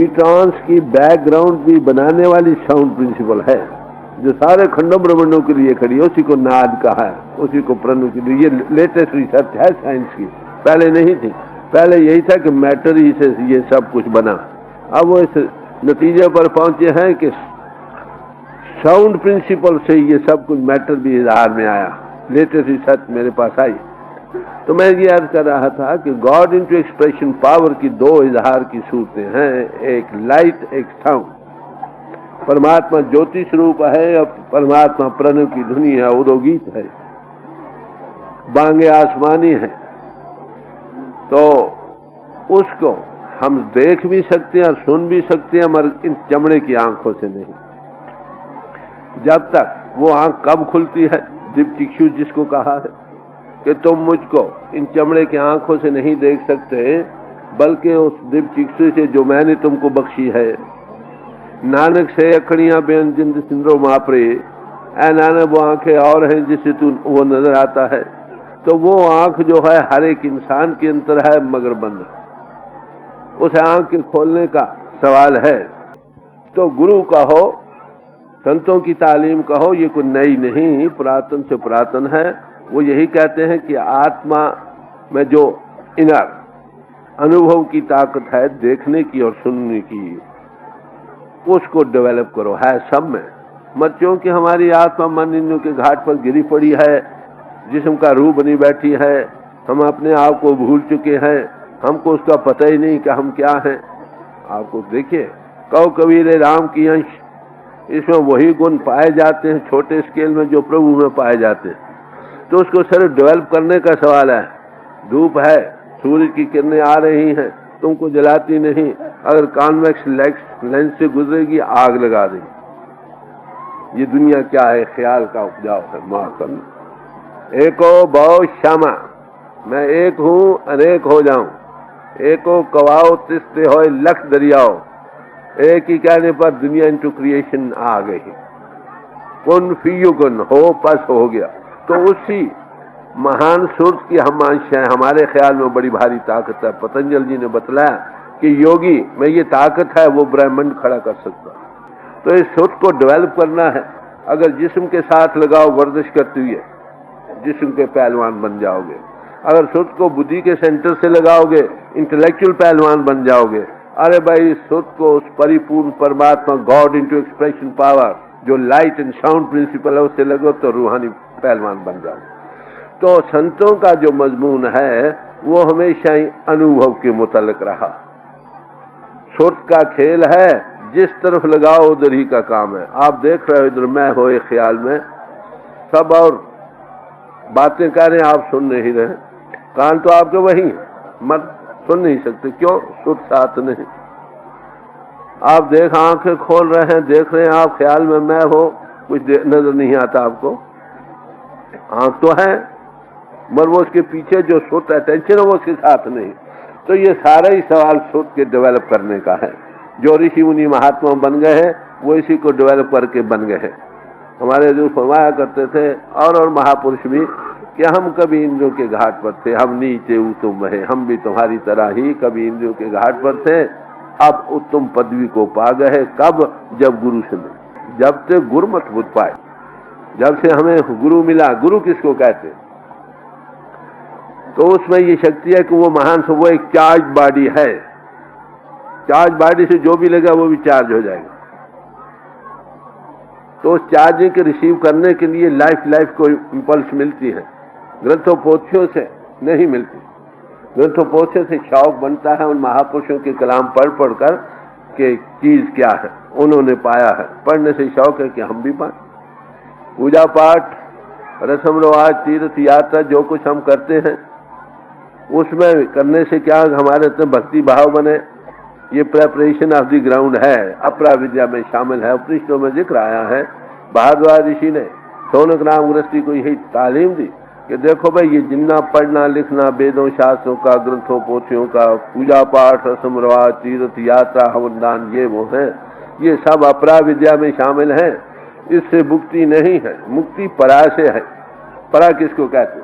Neutrons की background भी बनाने वाली साउंड प्रिंसिपल है, जो सारे खंडों ब्रह्मांडों के लिए खड़ी है, उसी को नाद कहा है, उसी को प्रणु की। ये लेटेस्ट रिसर्च है साइंस की, पहले नहीं थी। पहले यही था कि मैटर ही से ये सब कुछ बना। अब वो इस नतीजे पर पहुंचे हैं कि साउंड प्रिंसिपल से ये सब कुछ मैटर भी इजहार में आया। लेटेस्ट रिसर्च मेरे पास आई। तो मैं ये अर्ज कर रहा था कि गॉड इनटू एक्सप्रेशन पावर की दो इजहार की सूरतें हैं, एक लाइट, एक साउंड। परमात्मा ज्योतिष रूप है और परमात्मा प्रणव की धुनी है, उदोगीत है, बांगे आसमानी है। तो उसको हम देख भी सकते हैं और सुन भी सकते हैं, मगर इन चमड़े की आंखों से नहीं। जब तक वो आंख कब खुलती है, दिव्यचक्षु जिसको कहा है कि तुम मुझको इन चमड़े की आंखों से नहीं देख सकते, बल्कि उस दिव्यचक्षु से जो मैंने तुमको बख्शी है। नानक से अखड़ियां बेन जिंद सिंदरो मापरे, ऐ नानक वो आंखें और हैं जिससे तू वो नजर आता है। तो वो आंख जो है हर एक इंसान के अंदर है, मगर बंद है। उस आंख के खोलने का सवाल है। तो गुरु कहो, संतों की तालीम कहो, ये कोई नई नहीं, पुरातन से पुरातन है। वो यही कहते हैं कि आत्मा में जो इनर अनुभव की ताकत है, देखने की और सुनने की, उसको डेवलप करो। है सब में, मत क्योंकि हमारी आत्मा मन इंद्रियों के घाट पर गिरी पड़ी है, जिस्म का रूह बनी बैठी है, हम अपने आप को भूल चुके हैं, हमको उसका पता ही नहीं कि हम क्या हैं। आपको देखिए, कहो कबीर राम की अंश, इसमें वही गुण पाए जाते हैं छोटे स्केल में जो प्रभु में पाए जाते हैं। तो उसको सिर्फ डेवलप करने का सवाल है। धूप है, सूर्य की किरणें आ रही हैं, तुमको जलाती नहीं, अगर कॉन्वेक्स लेंस से गुजरेगी आग लगा देगी। ये दुनिया क्या है, ख्याल का उपजाऊ है। मां एको बहु श्यामा, मैं एक हूँ अनेक हो जाऊं, एको कवाओ तिस्ते हो लख दरियाओ। एक ही कहने पर दुनिया इंटू क्रिएशन आ गई। कुन फीयुकुन, हो पस हो गया। तो उसी महान सूरत की हम अंश हैं। हमारे ख्याल में बड़ी भारी ताकत है। पतंजलि जी ने बतलाया कि योगी में ये ताकत है, वो ब्रह्मांड खड़ा कर सकता। तो इस सूरत को डेवलप करना है। अगर जिस्म के साथ लगाओ वर्जिश करते हुए, जिस्म के पहलवान बन जाओगे। अगर सूरत को बुद्धि के सेंटर से लगाओगे, इंटेलेक्चुअल पहलवान बन जाओगे। अरे भाई, इस सूरत को उस परिपूर्ण परमात्मा गॉड इनटू एक्सप्रेशन पावर, जो लाइट एंड साउंड प्रिंसिपल है, उससे लगो तो रूहानी पहलवान बन जाओ। तो संतों का जो मजमून है वो हमेशा ही अनुभव के मुतल्लिक रहा। सूरत का खेल है, जिस तरफ लगाओ उधर ही का काम है। आप देख रहे हो, इधर मैं हो एक ख्याल में सब और बातें कर रहे हैं, आप सुन नहीं रहे। कान तो आपके वही है, मत सुन नहीं सकते। क्यों? सुर साथ नहीं। आप देख आंखें खोल रहे हैं, देख रहे हैं आप ख्याल में मैं हो, कुछ नजर नहीं आता आपको। आंख तो है, मगर वो उसके पीछे जो सुर अटेंशन है वो उसके साथ नहीं। तो ये सारा ही सवाल सुर के डेवलप करने का है। जो ऋषि मुनि महात्मा बन गए हैं, वो इसी को डेवलप करके बन गए हैं। हमारे जो फरमाया करते थे और महापुरुष भी कि हम कभी इंद्रियों के घाट पर थे, हम नीचे उत्तम है, हम भी तुम्हारी तरह ही कभी इंद्रियों के घाट पर थे, अब उत्तम पदवी को पा गए। कब? जब गुरु से मिले। जब तक गुरु मत बुझ पाए, जब से हमें गुरु मिला। गुरु किसको कहते? तो उसमें ये शक्ति है कि वो महान से वो एक चार्ज बॉडी है। चार्ज बॉडी से जो भी लगा वो भी चार्ज हो जाएगा। तो उस चार्जिंग के रिसीव करने के लिए लाइफ को इंपल्स मिलती है, ग्रंथोपोथियों से नहीं मिलती। ग्रंथोपोथियों से शौक बनता है उन महापुरुषों के कलाम पढ़ कर कि चीज क्या है, उन्होंने पाया है। पढ़ने से शौक है कि हम भी पाएं। पूजा पाठ, रस्म रिवाज, तीर्थ यात्रा, जो कुछ हम करते हैं उसमें करने से क्या हमारे अंदर भक्ति भाव बने। ये प्रेपरेशन ऑफ द ग्राउंड है, अपरा विद्या में शामिल है। उपनिषदों में जिक्र आया है, भारद्वाज ऋषि ने सोनक राम गृहस्थी को यही तालीम दी कि देखो भाई, ये जितना पढ़ना लिखना वेदों शास्त्रों का, ग्रंथों पोथियों का, पूजा पाठ, रस्म रिवाज, तीर्थ यात्रा, हवन दान, ये वो है, ये सब अपरा विद्या में शामिल है। इससे मुक्ति नहीं है, मुक्ति परा से है। परा किसको कहते?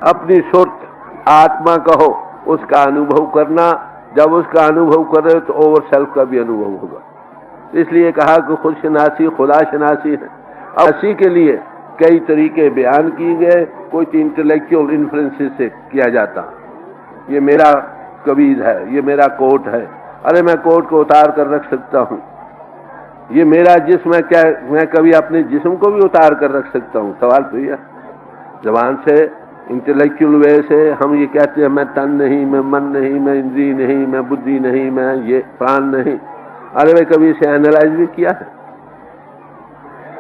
अपनी सुर्त आत्मा कहो, उसका अनुभव करना, जब उसका अनुभव कर रहे हो तो ओवर सेल्फ का भी अनुभव होगा। इसलिए कहा कि खुद शनासी खुदा शनासी है। अब इसी के लिए कई तरीके बयान किए गए, कोई इंटेलेक्चुअल इन्फ्लुएंसेस से किया जाता, ये मेरा कवीज है, ये मेरा कोट है, अरे मैं कोट को उतार कर रख सकता हूँ, ये मेरा जिस्म है, क्या मैं कभी अपने जिस्म को भी उतार कर रख सकता हूँ? सवाल तो यह जबान से इंटेलेक्चुअल वे से हम ये कहते हैं मैं तन नहीं, मैं मन नहीं, मैं इंद्री नहीं, मैं बुद्धि नहीं, मैं ये प्राण नहीं। अरे भाई कभी इसे एनालाइज भी किया है?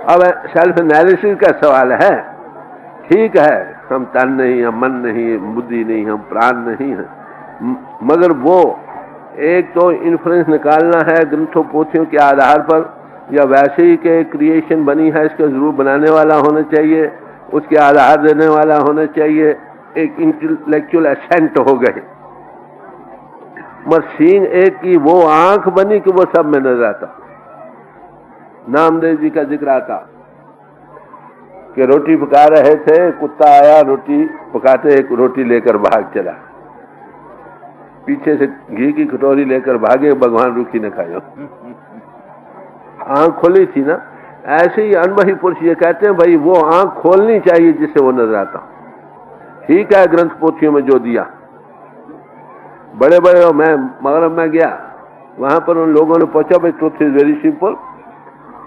अब सेल्फ एनालिसिस का सवाल है, ठीक है हम तन नहीं, हम मन नहीं, बुद्धि नहीं, हम प्राण नहीं है, मगर वो एक तो इन्फ्लुएंस निकालना है ग्रंथों पोथियों के आधार पर, या वैसे ही के क्रिएशन बनी है इसका जरूर बनाने वाला होना चाहिए, उसके आधार देने वाला होना चाहिए, एक इंटेलेक्चुअल एसेंट हो गए। मशीन एक की वो आंख बनी कि वो सब में नजर आता। नामदेव जी का जिक्र आता कि रोटी पका रहे थे, कुत्ता आया, रोटी पकाते एक रोटी लेकर भाग चला, पीछे से घी की कटोरी लेकर भागे, भगवान रुखी न खायो। आंख खोली थी ना। ऐसे ही अनुभवी पुरुष ये कहते हैं भाई वो आंख खोलनी चाहिए जिससे वो नजर आता। ठीक है ग्रंथ पोथियों में जो दिया, बड़े बड़े, मैं मगरब में गया, वहां पर उन लोगों ने पूछा भाई ट्रुथ इज वेरी सिंपल,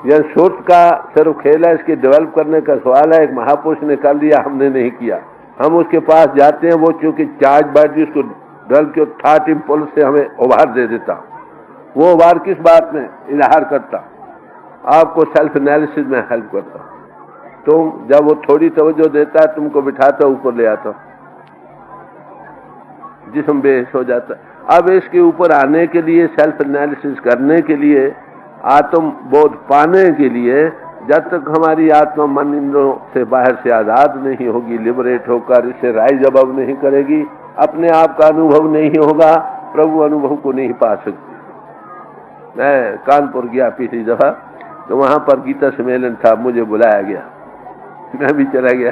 यह सोच का सिर्फ खेल है, इसके डेवलप करने का सवाल है। एक महापुरुष ने कर लिया, हमने नहीं किया। हम उसके पास जाते हैं, वो चूंकि चार्ज बैटरी उसको डल के थॉट इम्पल्स से हमें उभार दे देता। वो उभार किस बात में इजहार करता? आपको सेल्फ एनालिसिस में हेल्प करता। तुम जब वो थोड़ी तवज्जो देता है, तुमको बिठाता ऊपर ले आता, जिस्म बेहोश हो जाता। अब इसके ऊपर आने के लिए, सेल्फ एनालिसिस करने के लिए, आत्म बोध पाने के लिए, जब तक हमारी आत्मा मन इंद्रियों से बाहर से आजाद नहीं होगी, लिबरेट होकर इससे राइज अबव नहीं करेगी, अपने आप का अनुभव नहीं होगा, प्रभु अनुभव को नहीं पा सकती। मैं कानपुर गया पिछली दफा, तो वहां पर गीता सम्मेलन था, मुझे बुलाया गया, मैं भी चला गया।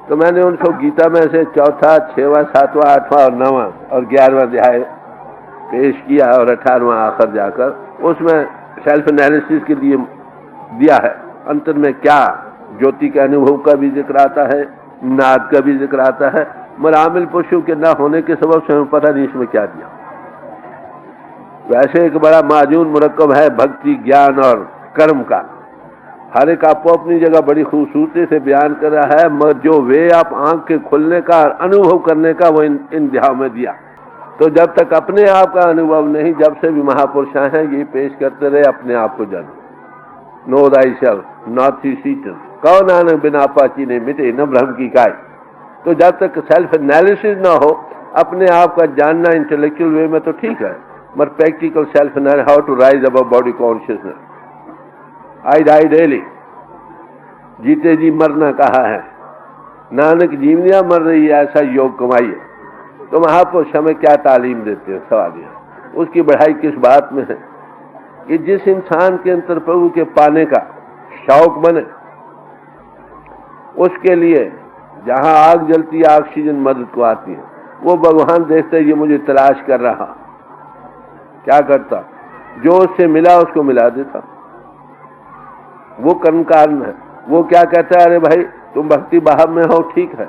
तो मैंने उनको गीता में से चौथा, 6वां, 7वां, 8वां और 9वां और 11वां अध्याय पेश किया, और 18वां आखिर जाकर उसमें सेल्फ एनालिसिस के लिए दिया है। अंतर में क्या ज्योति के अनुभव का भी जिक्र आता है, नाद का भी जिक्र आता है, मरामिल पुरुषों के न होने के सबब से हमें पता नहीं इसमें क्या दिया। वैसे एक बड़ा माजून मुरक्कब है भक्ति, ज्ञान और कर्म का। हर एक आपको अपनी जगह बड़ी खूबसूरती से बयान कर रहा है, मगर जो वे आप आंख के खुलने का, अनुभव करने का, वो इन दिहाओं में दिया। तो जब तक अपने आप का अनुभव नहीं, जब से भी महापुरुष हैं यही पेश करते रहे, अपने आप को जानो, नो दाई सेल्फ नॉट सी सीटन, कौन नानक बिना पाची ने मिटे न ब्रह्म की काय। तो जब तक सेल्फ एनालिसिस ना हो, अपने आप का जानना इंटेलेक्चुअल वे में तो ठीक है, मगर practical self analysis, how to rise above body consciousness. I die daily, जीते जी मरना कहा है, नानक जीवनियां मर रही है, ऐसा योग कमाइए। तो महापुरुष हमें क्या तालीम देते हैं? सवाल यह, उसकी बढ़ाई किस बात में है कि जिस इंसान के अंतर प्रभु के पाने का शौक बने, उसके लिए जहां आग जलती है ऑक्सीजन मदद को आती है। वो भगवान देखते ये मुझे तलाश कर रहा, क्या करता? जो उससे मिला उसको मिला देता। वो कर्म कारण है। वो क्या कहता है, अरे भाई तुम भक्ति भाव में हो, ठीक है,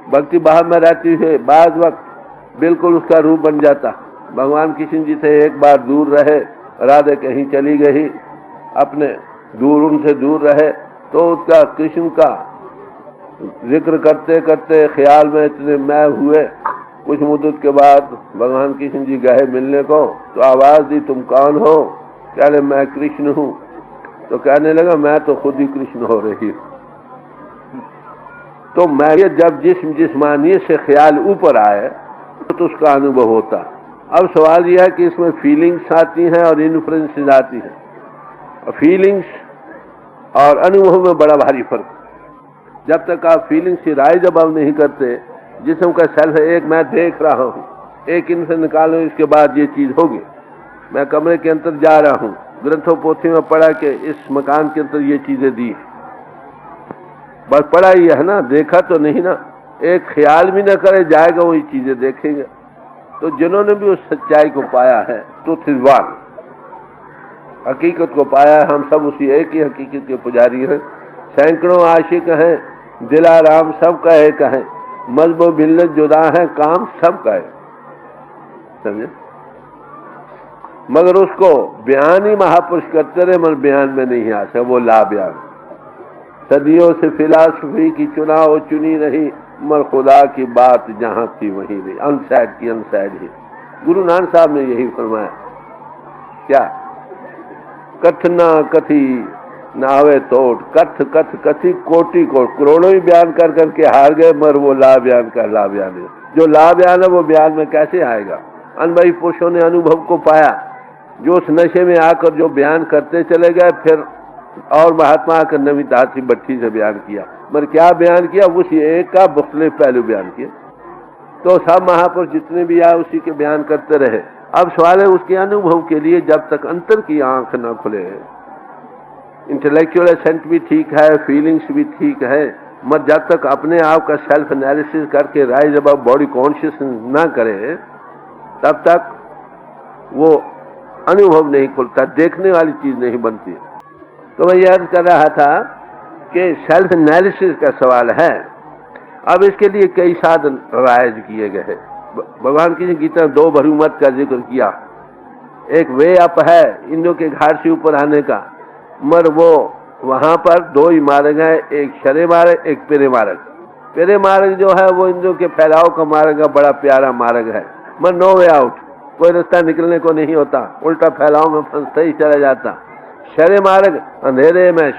भक्ति भाव में रहती है, बाद वक्त बिल्कुल उसका रूप बन जाता। भगवान कृष्ण जी से एक बार दूर रहे, राधे कहीं चली गई, अपने दूर उनसे दूर रहे, तो उसका कृष्ण का जिक्र करते करते ख्याल में इतने मैं हुए। कुछ मुद्दत के बाद भगवान कृष्ण जी गए मिलने को, तो आवाज दी, तुम कौन हो? कह रहे मैं कृष्ण हूँ। तो कहने लगा मैं तो खुद ही कृष्ण हो रही हूँ। तो मैं ये जब जिस्मानियत से ख्याल ऊपर आए तो उसका अनुभव होता। अब सवाल यह है कि इसमें फीलिंग्स आती हैं और इन्फ्लुएंसेस आती हैं। फीलिंग्स और अनुभव में बड़ा भारी फर्क। जब तक आप फीलिंग्स से राइज अबव नहीं करते, जिस्म का सेल्फ एक मैं देख रहा हूँ, एक इनसे निकालो, इसके बाद ये चीज होगी। मैं कमरे के अंदर जा रहा हूँ, ग्रंथों पोथी में पढ़ा कि इस मकान के अंदर ये चीजें दी, बस पढ़ा ही है ना, देखा तो नहीं ना। एक ख्याल भी न करे जाएगा वही चीजें देखेंगे। तो जिन्होंने भी उस सच्चाई को पाया है, ट्रुथ इज वन, हकीकत को पाया है, हम सब उसी एक ही हकीकत के पुजारी हैं। सैकड़ों आशिक हैं, दिलाराम सब का एक है, मजहब मिल्लत जुदा है, काम सब का है, समझे। मगर उसको बयान ही महापुरुष करते रहे, मगर बयान में नहीं आ सके, वो ला बयान। सदियों से फिलासफी की चुनाव चुनी रही, मगर खुदा की बात जहां थी वहीं रही, अनसाइड की अनसाइड ही। गुरु नानक साहब ने यही फरमाया, क्या कथना कथी नावे तोड़, कथ कथ कथी कोटि कोट, करोड़ों ही बयान कर करके हार गए, मगर वो ला बयान का ला बयान है। जो ला बयान है वो बयान में कैसे आएगा। अनुभवी पुरुषों ने अनुभव को पाया, जो उस नशे में आकर जो बयान करते चले गए, फिर और महात्मा आकर नवी तासी भट्टी से बयान किया, मगर क्या बयान किया, उसी एक का मुख्तलिफ पहलू बयान किया। तो सब महापुरुष जितने भी आए उसी के बयान करते रहे। अब सवाल है उसके अनुभव के लिए, जब तक अंतर की आंख न खुले, इंटेलेक्चुअल एसेंट भी ठीक है, फीलिंग्स भी ठीक है, मगर जब तक अपने आप का सेल्फ एनालिसिस करके राइज अबाउट बॉडी कॉन्शियस ना करे, तब तक वो अनुभव नहीं खुलता, देखने वाली चीज नहीं बनती। तो मैं याद कर रहा था कि सेल्फ एनालिसिस का सवाल है। अब इसके लिए कई साधन राइज किए गए हैं। भगवान की गीता में 2 भरूमत का जिक्र किया। एक वे अप है इंद्रों के घाट से ऊपर आने का, मगर वो वहां पर 2 ही मार्ग है, एक शरे मार्ग, एक पेरे मार्ग। पेरे मार्ग जो है वो इंद्रों के फैलाव का मार्ग है, बड़ा प्यारा मार्ग है, मगर नो वे आउट, कोई रास्ता निकलने को नहीं होता, उल्टा फैलाव में फंसता ही चला जाता। शरे मार्ग अंधेरे में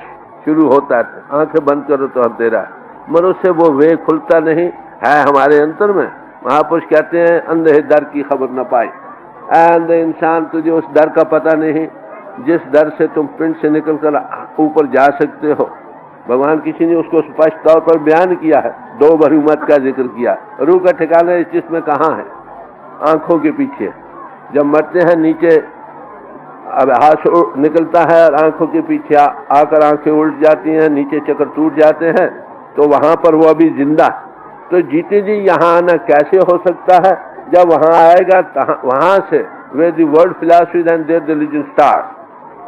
शुरू होता है, आंखें बंद करो तो अंधेरा, मगर उससे वो वे खुलता नहीं है हमारे अंतर में। महापुरुष कहते हैं अंधे दर की खबर न पाए, अंधे इंसान तुझे उस दर का पता नहीं जिस दर से तुम पिंड से निकलकर ऊपर जा सकते हो। भगवान किसी ने उसको स्पष्ट तौर पर बयान किया है, 2 भरूमत का जिक्र किया। रूह का ठिकाना इस जिस्म कहाँ है, आंखों के पीछे। जब मरते हैं नीचे अब हाथ निकलता है और आंखों के पीछे आकर आंखें उल्ट जाती हैं, नीचे चक्कर टूट जाते हैं, तो वहां पर वो अभी जिंदा। तो जीते जी यहाँ आना कैसे हो सकता है, जब वहां आएगा वहां से वे the world philosophy and their religion start,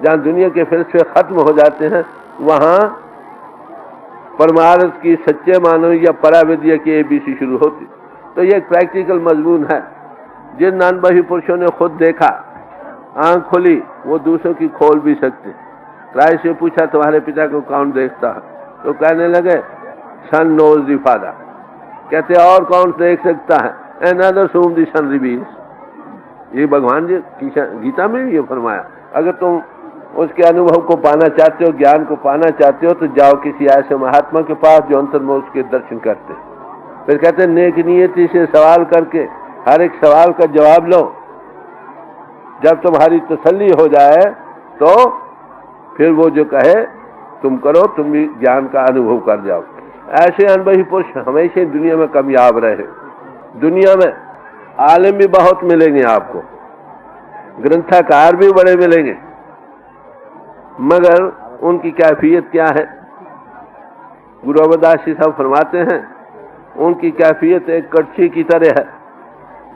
जहाँ दुनिया के फलसफे खत्म हो जाते हैं, वहां परमार्थ की सच्चे मानव या पराविद्या की ABC शुरू होती। तो ये एक प्रैक्टिकल मजमून है। जिन अनुभवी पुरुषों ने खुद देखा, आंख खोली, वो दूसरों की खोल भी सकते। क्राइस्ट से पूछा तुम्हारे पिता को कौन देखता है, तो कहने लगे सन नोज द फादर। कहते और कौन देख सकता है, another whom the son reveals। ये भगवान जी गीता में ये फरमाया। अगर तुम उसके अनुभव को पाना चाहते हो, ज्ञान को पाना चाहते हो, तो जाओ किसी ऐसे महात्मा के पास जो अंतर में उसके दर्शन करते। फिर कहते नेक नियति से सवाल करके हर एक सवाल का जवाब लो। जब तुम्हारी तसल्ली हो जाए तो फिर वो जो कहे तुम करो, तुम भी ज्ञान का अनुभव कर जाओ। ऐसे अनुभवी पुरुष हमेशा दुनिया में कामयाब रहे। दुनिया में आलिम भी बहुत मिलेंगे आपको, ग्रंथकार भी बड़े मिलेंगे, मगर उनकी कैफियत क्या है। गुरु अमरदास जी साहब फरमाते हैं उनकी कैफियत एक कड़छी की तरह है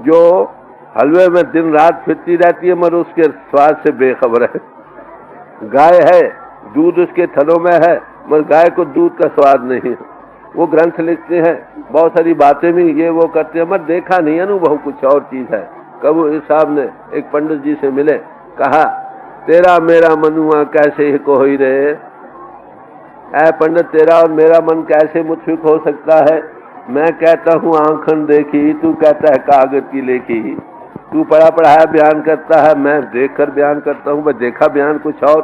जो हलवे में दिन रात फिरती रहती है, मगर उसके स्वाद से बेखबर है। गाय है, दूध उसके थनों में है, मगर गाय को दूध का स्वाद नहीं है। वो ग्रंथ लिखते हैं, बहुत सारी बातें भी ये वो करते हैं, मगर देखा नहीं, अनुभव कुछ और चीज है। कबीर साहब ने एक पंडित जी से मिले, कहा तेरा मेरा मनुआ कैसे ही कोई रहे। ऐ पंडित, तेरा और मेरा मन कैसे मुतफिक हो सकता है। मैं कहता हूँ आंखन देखी, तू कहता है कागज की लेखी। तू पढ़ा पढ़ाया बयान करता है, मैं देख कर बयान करता हूँ। मैं देखा बयान कुछ और,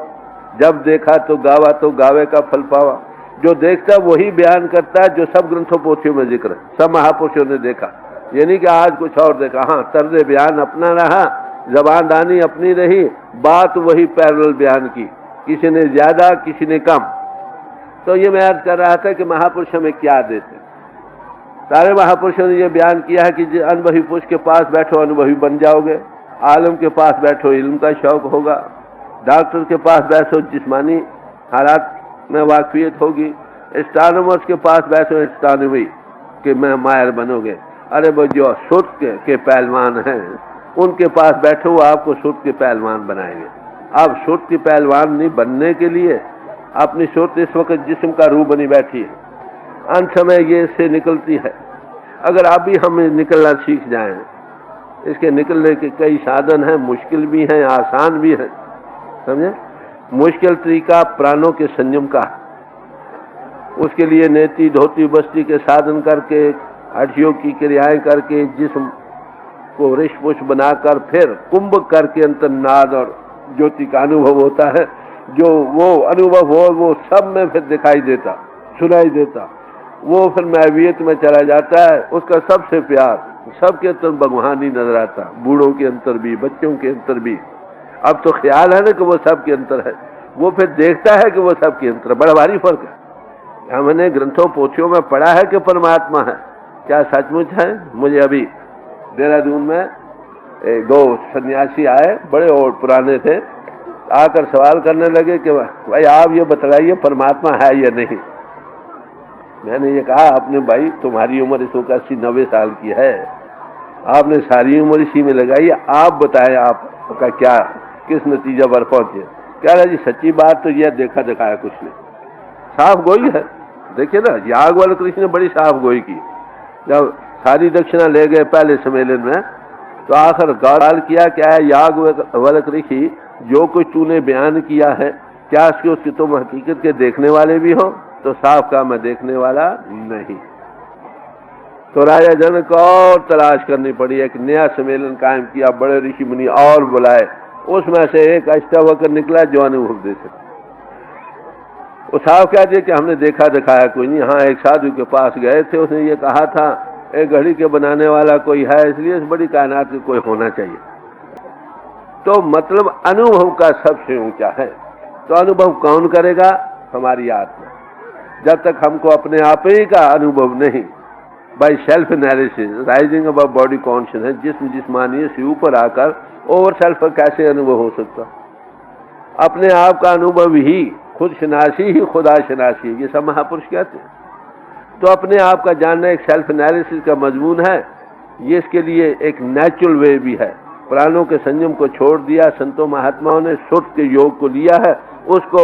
जब देखा तो गावा तो गावे का फल पावा। जो देखता वही बयान करता है जो सब ग्रंथों पोथियों में जिक्र है, सब महापुरुषों ने देखा। यानी कि आज कुछ और देखा, हाँ तर्ज बयान अपना रहा, जबानदानी अपनी रही, बात वही पैरेलल बयान की, किसी ने ज्यादा किसी ने कम। तो ये मैं अर्ज कर रहा था कि महापुरुष हमें क्या देते। सारे महापुरुषों ने ये बयान किया है कि अनुभवी पुरुष के पास बैठो अनुभवी बन जाओगे, आलम के पास बैठो इल्म का शौक होगा, डॉक्टर के पास बैठो जिस्मानी हालात में वाकफियत होगी, एस्ट्रोनॉमर्स के पास बैठो एस्ट्रोनॉमी के में माहिर बनोगे, अरे वो जो सुर्ख के पहलवान हैं उनके पास बैठे हुए आपको सुर्ख के पहलवान बनाएंगे। आप सुर्ख के पहलवान नहीं बनने के लिए अपनी सुर्ख इस वक्त जिस्म का रूह बनी बैठी है, अंत समय ये से निकलती है। अगर आप भी हमें निकलना सीख जाएं, इसके निकलने के कई साधन हैं, मुश्किल भी हैं आसान भी हैं, समझे। मुश्किल तरीका प्राणों के संयम का, उसके लिए नेति धोती बस्ती के साधन करके हड्डियों की क्रियाएं करके जिस्म को ऋषपुष बनाकर फिर कुंभ करके अंतर्नाद और ज्योति का अनुभव होता है। जो वो अनुभव हो वो सब में फिर दिखाई देता सुनाई देता, वो फिर मैवियत में चला जाता है। उसका सबसे प्यार सबके अंतर भगवान ही नजर आता, बूढ़ों के अंतर भी बच्चों के अंतर भी। अब तो ख्याल है ना कि वो सबके अंतर है, वो फिर देखता है कि वो सबके अंतर। बड़ा भारी फर्क है। हमने ग्रंथों पोथियों में पढ़ा है कि परमात्मा है, क्या सचमुच है? मुझे अभी देहरादून में दो सन्यासी आए, बड़े और पुराने थे, आकर सवाल करने लगे कि भाई आप ये बतलाइए परमात्मा है या नहीं। मैंने ये कहा आपने भाई तुम्हारी उम्र इस वक्त 80-90 साल की है, आपने सारी उम्र इसी में लगाई, आप बताएं आपका क्या किस नतीजा पर पहुंचे। कह रहा जी सच्ची बात तो यह देखा दिखाया कुछ नहीं, साफ गोई है। देखिए ना याज्ञवल्क्य कृष्ण ने बड़ी साफ गोई की। जब सारी दक्षिणा ले गए पहले सम्मेलन में तो आखिर गौर किया क्या है याज्ञवल्क्य ऋषि, जो कुछ तूने बयान किया है क्या उसकी तुम हकीकत के देखने वाले भी हो? तो साफ कहा मैं देखने वाला नहीं। तो राजा जनक को और तलाश करनी पड़ी, एक नया सम्मेलन कायम किया, बड़े ऋषि मुनि और बुलाए, उसमें से एक अष्टावक्र निकला जो अनुभव दे सके। वो साफ कह दिया कि हमने देखा दिखाया कोई नहीं। हाँ एक साधु के पास गए थे, उसने ये कहा था एक घड़ी के बनाने वाला कोई है, इसलिए इस बड़ी कायनात में कोई होना चाहिए। तो मतलब अनुभव का सबसे ऊंचा है। तो अनुभव कौन करेगा? हमारी आत्मा। जब तक हमको अपने आप ही का अनुभव नहीं, by self analysis rising above body consciousness, जिस्मानी से ऊपर आकर ओवर सेल्फ कैसे अनुभव हो सकता? अपने आप का अनुभव ही खुद शनासी ही खुदा शनासी, ये सब महापुरुष कहते हैं। तो अपने आप का जानना एक सेल्फ एनालिसिस का मजमून है। ये इसके लिए एक नेचुरल वे भी है। प्राणों के संयम को छोड़ दिया, संतों महात्माओं ने सुर्ख के योग को लिया है, उसको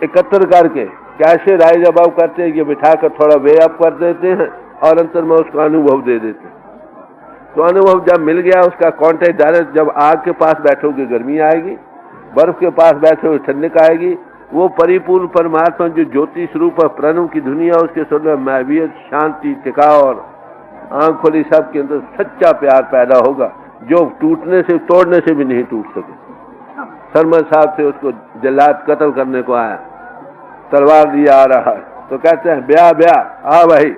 एकत्र करके कैसे राइज अबाव करते हैं, ये बिठाकर थोड़ा वे अप कर देते हैं और अंतर में उसका अनुभव दे देते हैं। तो अनुभव जब मिल गया उसका कॉन्टेक्ट डायरेक्ट, जब आग के पास बैठोगे गर्मी आएगी, बर्फ के पास बैठोगे ठंडक आएगी। वो परिपूर्ण परमात्मा जो ज्योति स्वरूप है, प्रणव की दुनिया, उसके सुनने मैवियत शांति टिकाव और आंख खोली सब के अंदर सच्चा प्यार पैदा होगा, जो टूटने से तोड़ने से भी नहीं टूट सके। सरमद साहब से उसको जल्लाद कत्ल करने को आया, तलवार लिया आ रहा है, तो कहते हैं ब्याह ब्याह आ भाई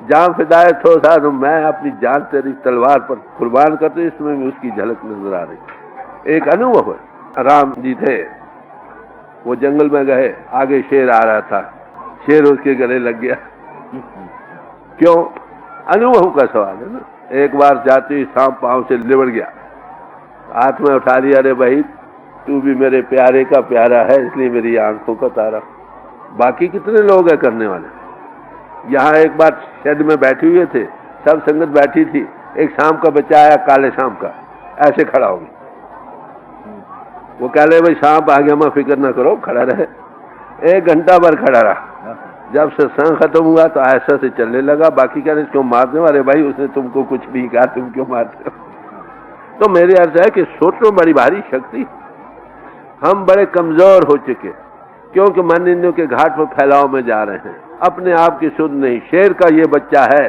जान फिदायत हो साधु, मैं अपनी जान तेरी तलवार पर कुर्बान करते। इसमें भी उसकी झलक नजर आ रही। एक अनुभव है। राम जी थे, वो जंगल में गए, आगे शेर आ रहा था, शेर उसके गले लग गया। क्यों? अनुभव का सवाल है ना। एक बार जाते ही सांप पांव से लिबड़ गया, हाथ में उठा लिया, अरे भाई तू भी मेरे प्यारे का प्यारा है इसलिए मेरी आंखों का तारा। बाकी कितने लोग हैं करने वाले? यहाँ एक बार शेड में बैठे हुए थे, सब संगत बैठी थी, एक शाम का बच्चा आया, काले शाम का, ऐसे खड़ा हो गया। वो कह रहे भाई सांप आ गया, मैं फिक्र ना करो, खड़ा रहे। 1 घंटा भर खड़ा रहा। जब सत्संग खत्म हुआ तो ऐसा से चलने लगा। बाकी कह रहे क्यों मारते हो? अरे भाई उसने तुमको कुछ नहीं कहा, तुम क्यों मारते हो? तो मेरे अर्थ है कि सोचो बड़ी भारी शक्ति, हम बड़े कमजोर हो चुके क्योंकि मन इंद्रियों के घाट पर फैलाव में जा रहे हैं, अपने आप की सुध नहीं। शेर का ये बच्चा है,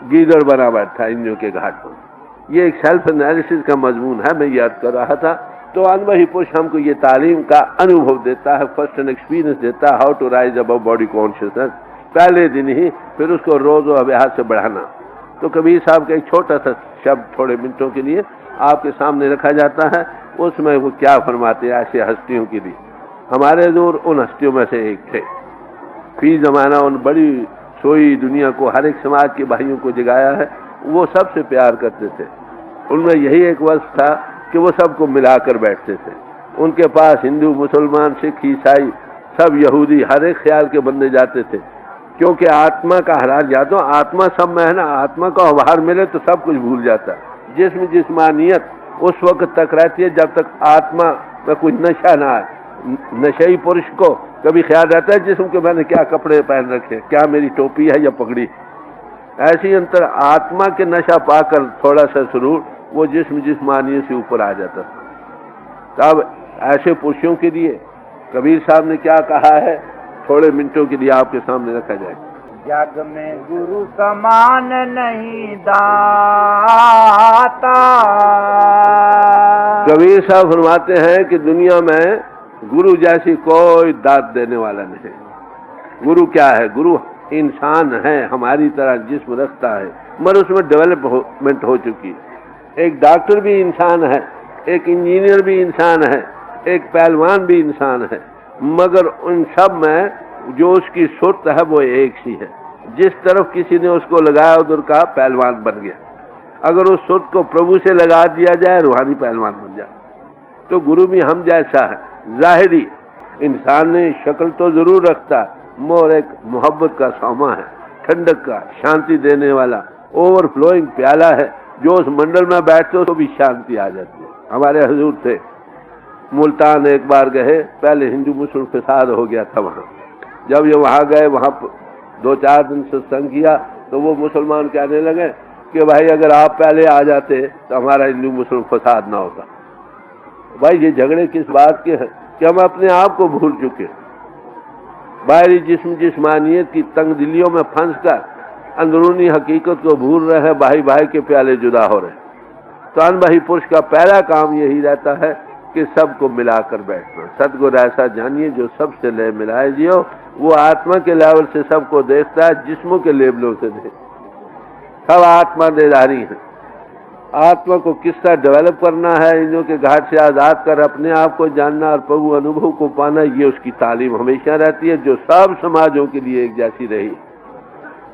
गीदड़ बना बैठा इंद्रियों के घाट पर। ये एक सेल्फ एनालिसिस का मजमून है, मैं याद कर रहा था। तो अनुभवी पुरुष हमको ये तालीम का अनुभव देता है, फर्स्ट एंड एक्सपीरियंस देता है, how to rise above body consciousness, पहले दिन ही, फिर उसको रोज अभ्यास से बढ़ाना। तो कबीर साहब का एक छोटा सा शब्द थोड़े मिनटों के लिए आपके सामने रखा जाता है, उसमें वो क्या फरमाते हैं ऐसे हस्तियों के लिए। हमारे दूर उन हस्तियों में से एक थे, फी जमाना उन बड़ी सोई दुनिया को, हर एक समाज के भाइयों को जगाया है। वो सबसे प्यार करते थे। उनमें यही एक वक्त था कि वो सबको मिलाकर बैठते थे। उनके पास हिंदू, मुसलमान, सिख, ईसाई, सब यहूदी, हर एक ख्याल के बंदे जाते थे। क्योंकि आत्मा का हालात जाता हूँ, आत्मा सब में है ना, आत्मा का उभार मिले तो सब कुछ भूल जाता है। जिस्म जिस्मानियत उस वक्त तक रहती है जब तक आत्मा में कुछ नशा ना आए। नशेई पुरुष को कभी ख्याल रहता है जिस्म के मैंने क्या कपड़े पहन रखे, क्या मेरी टोपी है या पगड़ी। ऐसी अंतर आत्मा के नशा पाकर थोड़ा सा सुरूर वो जिस्म जिस्मानियत से ऊपर आ जाता है। तब ऐसे पुरुषों के लिए कबीर साहब ने क्या कहा है, थोड़े मिनटों के लिए आपके सामने रखा जाए। जग में गुरु समान नहीं दाता। कबीर साहब फरमाते हैं कि दुनिया में गुरु जैसी कोई दात देने वाला नहीं। गुरु क्या है? गुरु इंसान है, हमारी तरह जिस्म रखता है मगर उसमें डेवलपमेंट हो चुकी है। एक डॉक्टर भी इंसान है, एक इंजीनियर भी इंसान है, एक पहलवान भी इंसान है, मगर उन सब में जो उसकी सुर्त है वो एक सी है। जिस तरफ किसी ने उसको लगाया उधर का पहलवान बन गया। अगर उस सुर्त को प्रभु से लगा दिया जाए रूहानी पहलवान बन जाए। तो गुरु भी हम जैसा है, जाहिरी इंसान ने शक्ल तो जरूर रखता मगर एक मोहब्बत का सामा है, ठंडक का, शांति देने वाला ओवरफ्लोइंग प्याला है। जो उस मंडल में बैठते हो तो भी शांति आ जाती है। हमारे हजूर थे मुल्तान, एक बार गए, पहले हिंदू मुस्लिम फसाद हो गया था वहाँ। जब ये वहाँ गए, वहाँ 2-4 दिन सत्संग किया तो वो मुसलमान कहने लगे कि भाई अगर आप पहले आ जाते तो हमारा हिंदू मुस्लिम फसाद ना होता। भाई ये झगड़े किस बात के हैं कि हम अपने आप को भूल चुके। बाहरी जिस्म जिस्मानियत की तंग दिलियों में फंस कर अंदरूनी हकीकत को भूल रहे हैं, भाई भाई के प्याले जुदा हो रहे हैं। तो अनबही पुरुष का पहला काम यही रहता है कि सबको मिलाकर बैठना। सतगुरु ऐसा जानिए जो सबसे ले मिलाए जियो। वो आत्मा के लेवल से सबको देखता है, जिस्मों के लेवलों से नहीं। सब आत्मा देदारी है। आत्मा को किस तरह डेवलप करना है, इन्हों के घाट से आज़ाद कर अपने आप को जानना और प्रभु अनुभव को पाना, ये उसकी तालीम हमेशा रहती है जो सब समाजों के लिए एक जैसी रही।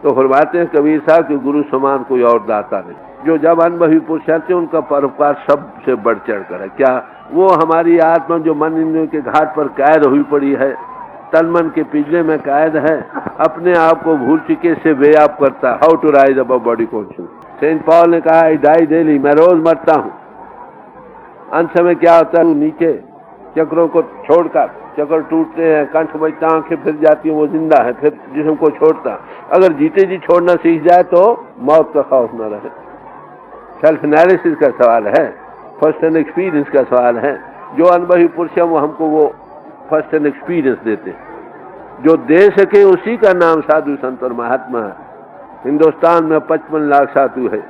तो फरमाते हैं कबीर साहब कि गुरु समान कोई और दाता नहीं। जो जब अनुभवी पुरुष आते हैं उनका परोपकार सबसे बढ़ चढ़ कर है। क्या? वो हमारी आत्मा जो मन इंद्रियों के घाट पर कैद हुई पड़ी है, तन मन के पिंजरे में कैद है, अपने आप को भूल चुके से वे आप करता। How to rise above body conscious. Saint Paul ने कहा आई डाई डेली, मैं रोज मरता हूँ। अंत समय क्या होता है, नीचे चक्रों को छोड़कर, चक्र टूटते हैं, कंठ बजता, आंखें फिर जाती हैं, वो जिंदा है, फिर जिस्म को छोड़ता। अगर जीते जी छोड़ना सीख जाए तो मौत का खौफ न रहे। सेल्फ एनालिसिस का सवाल है, फर्स्ट हैंड एक्सपीरियंस का सवाल है। जो अनुभवी पुरुष है वो हमको वो फर्स्ट हैंड एक्सपीरियंस देते हैं। जो दे सके उसी का नाम साधु संत और महात्मा है। हिंदुस्तान में 55 लाख साधु है,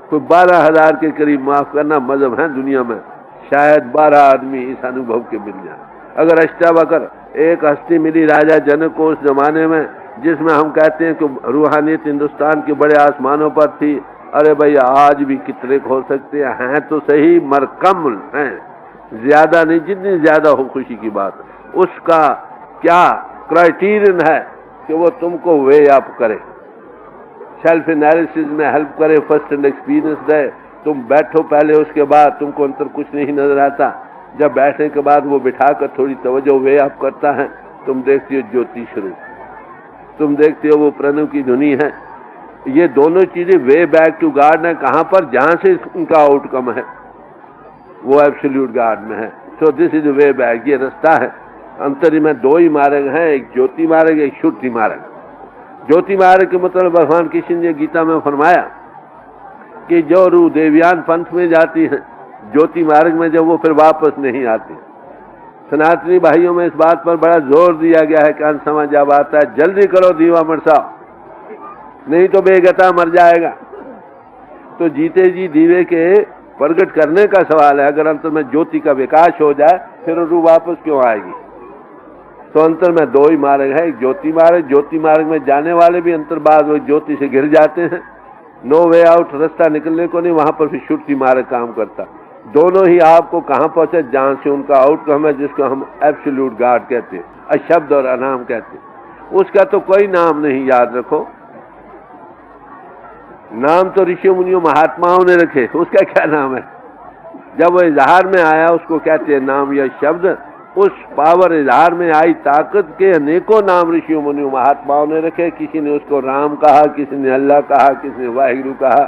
कोई 12,000 के करीब, माफ करना, मजहब है दुनिया में। शायद 12 आदमी इस अनुभव के मिल जाए। अगर अष्टावक्र एक हस्ती मिली राजा जनक को उस जमाने में, जिसमें हम कहते हैं कि रूहानियत हिंदुस्तान के बड़े आसमानों पर थी। अरे भैया आज भी कितने हो सकते हैं तो सही, मर कम हैं, ज्यादा नहीं, जितनी ज्यादा हो खुशी की बात। उसका क्या क्राइटेरियन है कि वो तुमको वे अप करे, सेल्फ एनालिसिस में हेल्प करे, फर्स्ट हैंड एक्सपीरियंस दे। तुम बैठो पहले, उसके बाद तुमको अंतर कुछ नहीं नजर आता। जब बैठने के बाद वो बिठाकर थोड़ी तवज्जो वे अप करता है, तुम देखती हो ज्योति शुरू, तुम देखते हो वो प्रणव की धुनी है। ये दोनों चीजें वे बैक टू गॉड है। कहाँ पर? जहां से उनका आउटकम है वो एब्सोल्यूट गॉड में है। So this is way back, ये रास्ता है। अंतरी में 2 ही मार्ग हैं, एक ज्योति मार्ग, एक शुद्धि मार्ग। ज्योति मार्ग के मतलब भगवान कृष्ण ने गीता में फरमाया कि जो रूह देवयान पंथ में जाती है, ज्योति मार्ग में जब वो फिर वापस नहीं आती। सनातनी भाइयों में इस बात पर बड़ा जोर दिया गया है कि अंत समय जब आता है जल्दी करो दीवा मरसाओ, नहीं तो बेगता मर जाएगा। तो जीते जी दीवे के प्रगट करने का सवाल है। अगर अंतर में ज्योति का विकास हो जाए फिर रूह वापस क्यों आएगी? तो अंतर में 2 ही मार्ग है, एक ज्योति मार्ग। ज्योति मार्ग में जाने वाले भी अंतर बाद वो ज्योति से गिर जाते हैं, नो वे आउट, रास्ता निकलने को नहीं। वहां पर फिर शुद्धि मार्ग काम करता। दोनों ही आपको कहां पहुंचे? जहां से उनका आउटकम है, जिसको हम एब्सोल्यूट गॉड कहते हैं, अशब्द और अनाम कहते हैं। उसका तो कोई नाम नहीं, याद रखो। नाम तो ऋषि मुनियों महात्माओं ने रखे, उसका क्या नाम है? जब वो इजहार में आया उसको कहते हैं नाम या शब्द। उस पावर इजहार में आई ताकत के अनेकों नाम ऋषियों मुनियों महात्माओं ने रखे। किसी ने उसको राम कहा, किसी ने अल्लाह कहा, किसी ने वाहिगुरु कहा,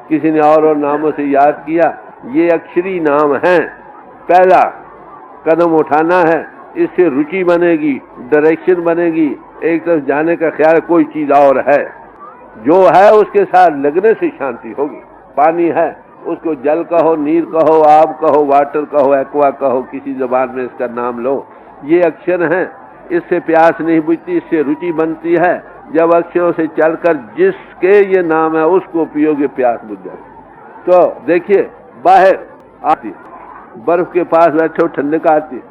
किसी ने और नामों से याद किया। ये अक्षरी नाम हैं। पहला कदम उठाना है, इससे रुचि बनेगी, डायरेक्शन बनेगी, एक तरफ जाने का ख्याल, कोई चीज और है जो है उसके साथ लगने से शांति होगी। पानी है, उसको जल कहो, नीर कहो, आब कहो, वाटर कहो, एक्वा कहो, किसी जबान में इसका नाम लो। ये अक्षर हैं, इससे प्यास नहीं बुझती, इससे रुचि बनती है। जब अक्षरों से चलकर जिसके ये नाम है उसको पियोगे, प्यास बुझ जाए। तो देखिए, बाहर आती बर्फ के पास बैठो, ठंडक आती।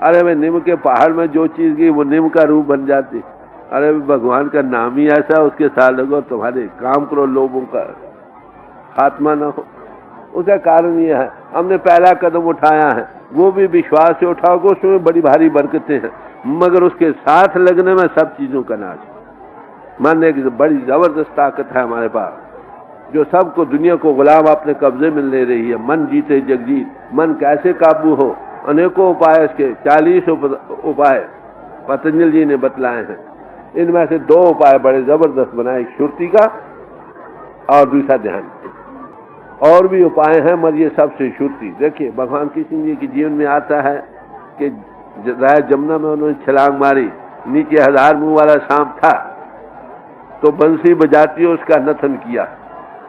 अरे भाई, नीम के पहाड़ में जो चीज गई वो नीम का रूप बन जाती। अरे भगवान का नाम ही ऐसा, उसके साथ लगो, तुम्हारे काम करो, लोगों का खात्मा ना हो। उसका कारण ये है, हमने पहला कदम उठाया है, वो भी विश्वास से उठाओगे, उसमें बड़ी भारी बरकतें हैं, मगर उसके साथ लगने में सब चीजों का नाश। मन एक बड़ी जबरदस्त ताकत है हमारे पास, जो सबको, दुनिया को गुलाम अपने कब्जे में ले रही है। मन जीते जगजीत। मन कैसे काबू हो, अनेकों उपाय, इसके 40 उपाय पतंजलि जी ने बतलाए हैं। इनमें से 2 उपाय बड़े जबरदस्त बनाए, श्रुति का और दूसरा ध्यान। और भी उपाय हैं, मगर ये सबसे श्रुति। देखिए, भगवान कृष्ण जी के जीवन में आता है कि राय जमुना में उन्होंने छलांग मारी, नीचे 1000 मुंह वाला सांप था, तो बंसी बजाती उसका नथन किया।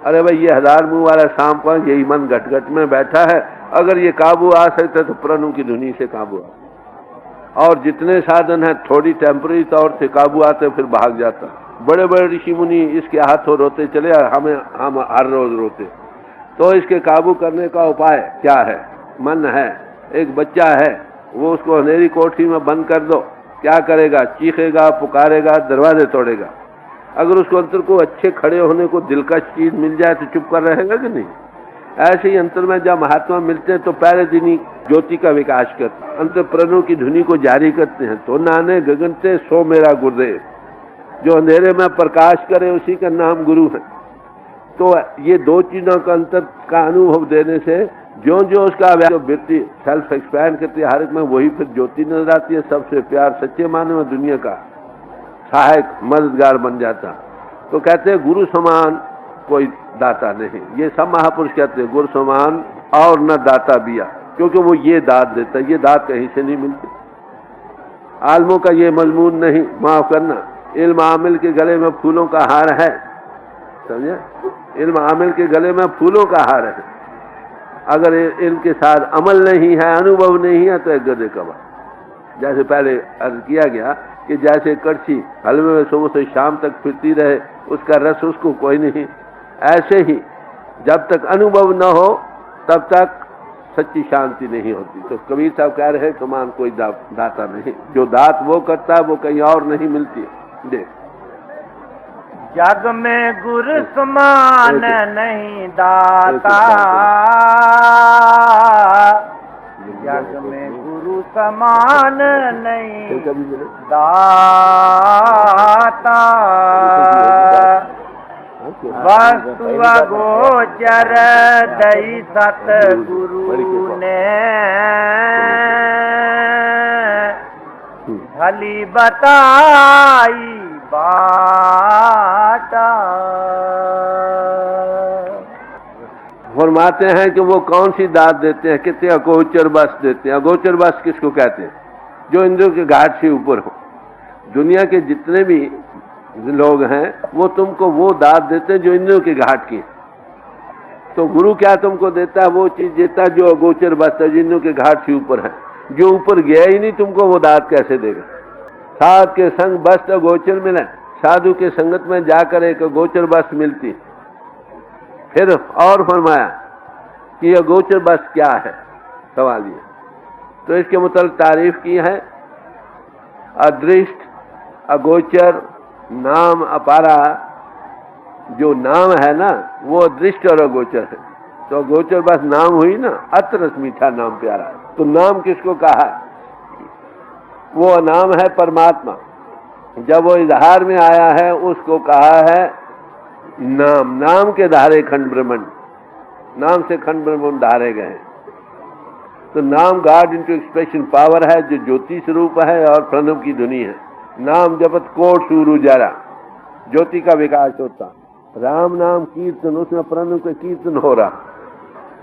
अरे भाई, ये 1000 मुंह वाला सांप, यही मन घट में बैठा है, अगर ये काबू आ सकता तो प्रणु की धुनी से काबू आ। और जितने साधन हैं, थोड़ी टेम्पररी तौर से काबू आते, फिर भाग जाता। बड़े बड़े ऋषि मुनि इसके हाथों रोते चले, हम हर रोज रोते। तो इसके काबू करने का उपाय क्या है? मन है। एक बच्चा है, वो उसको अंधेरी कोठरी में बंद कर दो, क्या करेगा? चीखेगा, पुकारेगा, दरवाजे तोड़ेगा। अगर उसको अंतर को अच्छे खड़े होने को दिलकश चीज मिल जाए तो चुप कर रहेगा कि नहीं? ऐसे ही अंतर में जब महात्मा मिलते हैं तो पहले दिन ही ज्योति का विकास करते हैं, अंतर प्रणों की धुनी को जारी करते हैं। तो नाने गगन से सो मेरा गुरुदेव, जो अंधेरे में प्रकाश करे उसी का नाम गुरु है। तो ये 2 चीजों का अंतर का अनुभव देने से जो जो उसका वृत्ति सेल्फ एक्सपैंड करती है, हर एक में वही फिर ज्योति नजर आती है। सबसे प्यार सच्चे माने में दुनिया का सहायक मददगार बन जाता। तो कहते हैं गुरु समान कोई दाता नहीं। ये सब महापुरुष कहते हैं गुरु समान और न दाता बिया, क्योंकि वो ये दात देता है, ये दात कहीं से नहीं मिलती। आलमों का ये मजमून नहीं, माफ करना। इल्म आमिल के गले में फूलों का हार है, समझे? इल्म आमिल के गले में फूलों का हार है। अगर इल्म के साथ अमल नहीं है, अनुभव नहीं है, तो एक गधे का बात। जैसे पहले अर्ज किया गया कि जैसे कड़छी हलवे में सुबह से शाम तक फिरती रहे, उसका रस उसको कोई नहीं, ऐसे ही जब तक अनुभव न हो तब तक सच्ची शांति नहीं होती। तो कबीर साहब कह रहे हैं समान कोई दाता नहीं, जो दात वो करता है वो कहीं और नहीं मिलती। देख, जग में गुरु समान नहीं दाता, जग में गुरु समान नहीं दाता, वस्तु गोचर दई सतगुरु ने भली बताई बाटा। फरमाते हैं कि वो कौन सी दात देते हैं, कितने अगोचर बस देते हैं। अगोचर बस किसको कहते हैं? जो इंद्रियों के घाट से ऊपर हो। दुनिया के जितने भी लोग हैं वो तुमको वो दात देते हैं जो इंद्रियों के घाट की। तो गुरु क्या तुमको देता है? वो चीज देता है जो अगोचर बस है, जो इंद्रियों के घाट से ऊपर है। जो ऊपर गया ही नहीं, तुमको वो दात कैसे देगा? साध के संग बस अगोचर मिले, साधु के संगत में जाकर एक अगोचर बस मिलती। फिर और फरमाया कि अगोचर बस क्या है? सवाल ये। तो इसके मुताबिक तारीफ की है, अदृष्ट, अगोचर, नाम अपारा। जो नाम है ना वो अदृष्ट और अगोचर है। तो अगोचर बस नाम हुई ना, अतरस मीठा नाम प्यारा। तो नाम किसको कहा? वो नाम है परमात्मा। जब वो इजहार में आया है उसको कहा है नाम। नाम के धारे खंड ब्रह्मांड, नाम से खंड ब्रह्मांड धारे गए। तो नाम गॉड इनटू एक्सप्रेशन पावर है, जो ज्योति स्वरूप है और प्रणव की ध्वनि है। नाम जपत कोट सूर उजारा, ज्योति का विकास होता। राम नाम कीर्तन, उसमें प्रणव का कीर्तन हो रहा।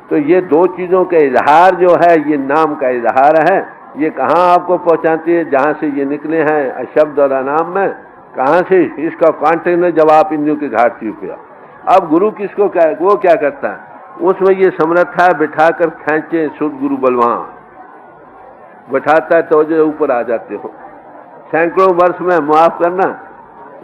तो ये दो चीजों का इजहार जो है, ये नाम का इजहार है। ये कहाँ आपको पहुंचाती है? जहां से ये निकले हैं शब्द और अनाम में, कहाँ से इसका कांटेक्ट में जब आप इंद्रियों के घाट से उपया। अब गुरु किसको क्या, वो क्या करता है? उसमें ये समर्था बिठाकर खींचे शुद्ध गुरु बलवान बैठाता है तो जो ऊपर आ जाते हो। सैकड़ों वर्ष में, माफ करना,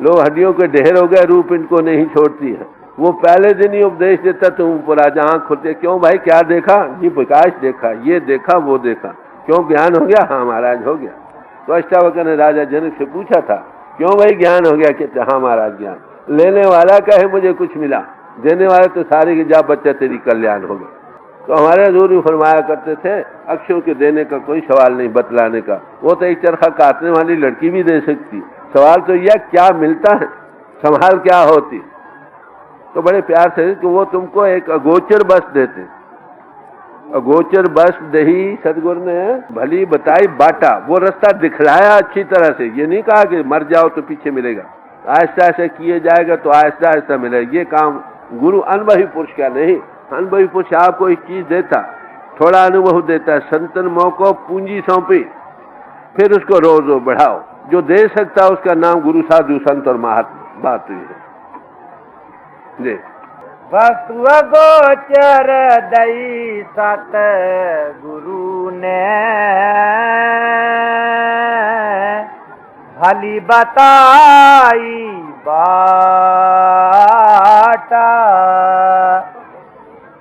लोग हड्डियों के ढेर हो गए, रूप इनको नहीं छोड़ती है। वो पहले दिन ही उपदेश देता तो ऊपर आ जा, आँख खोलते, क्यों भाई क्या देखा? जी प्रकाश देखा, ये देखा, वो देखा। क्यों ज्ञान हो गया? हाँ महाराज हो गया। तो अष्टावक्र ने राजा जनक से पूछा था, क्यों भाई ज्ञान हो गया? कहते हाँ महाराज ज्ञान। लेने वाला कहे मुझे कुछ मिला, देने वाले तो सारे की जा बच्चा तेरी कल्याण हो गया। तो हमारे हजूर फरमाया करते थे, अक्षरों के देने का कोई सवाल नहीं, बतलाने का। वो तो एक चरखा काटने वाली लड़की भी दे सकती। सवाल तो यह क्या मिलता है, संभाल क्या होती। तो बड़े प्यार से कि वो तुमको एक अगोचर बस देते। अगोचर बस दही सदगुरु ने भली बताई बाटा, वो रास्ता दिखलाया अच्छी तरह से। ये नहीं कहा कि मर जाओ तो पीछे मिलेगा, आहिस्ता आहिस्ता किए जाएगा तो आहिस्ता आहिस्ता मिलेगा। ये काम गुरु अनुभवी पुरुष का नहीं। अनुभवी पुरुष आपको एक चीज देता, थोड़ा अनुभव देता है। संतन मोह को पूंजी सौंपी, फिर उसको रोज रोज बढ़ाओ। जो दे सकता है उसका नाम गुरु, साधु, संत और महात्मा। बात हुई है जी। वस्तु गोचर दई सत गुरु ने भली बताई बाटा,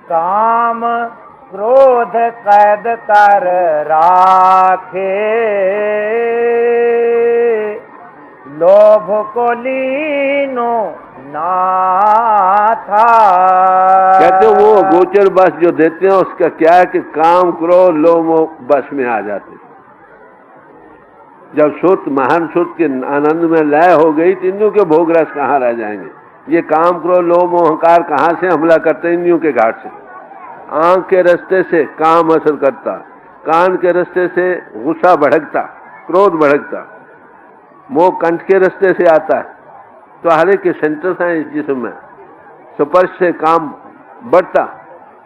काम क्रोध कैद कर राखे, लोभ को लीनो ना था। कहते वो गोचर बस जो देते हैं उसका क्या है कि काम क्रोध लोभ बस में आ जाते। जब सुत, महान सुत के आनंद में लय हो गई तो इंद्रियों के भोग रस कहाँ रह जाएंगे? ये काम क्रोध लोभ अहंकार कहाँ से हमला करते हैं? इंद्रियों के घाट से। आंख के रास्ते से काम असर करता, कान के रास्ते से गुस्सा भड़कता, क्रोध भड़कता, मोह कंठ के रास्ते से आता है। तो हर एक के सेंटर्स हैं इस जिस्म में। स्पर्श से काम बढ़ता।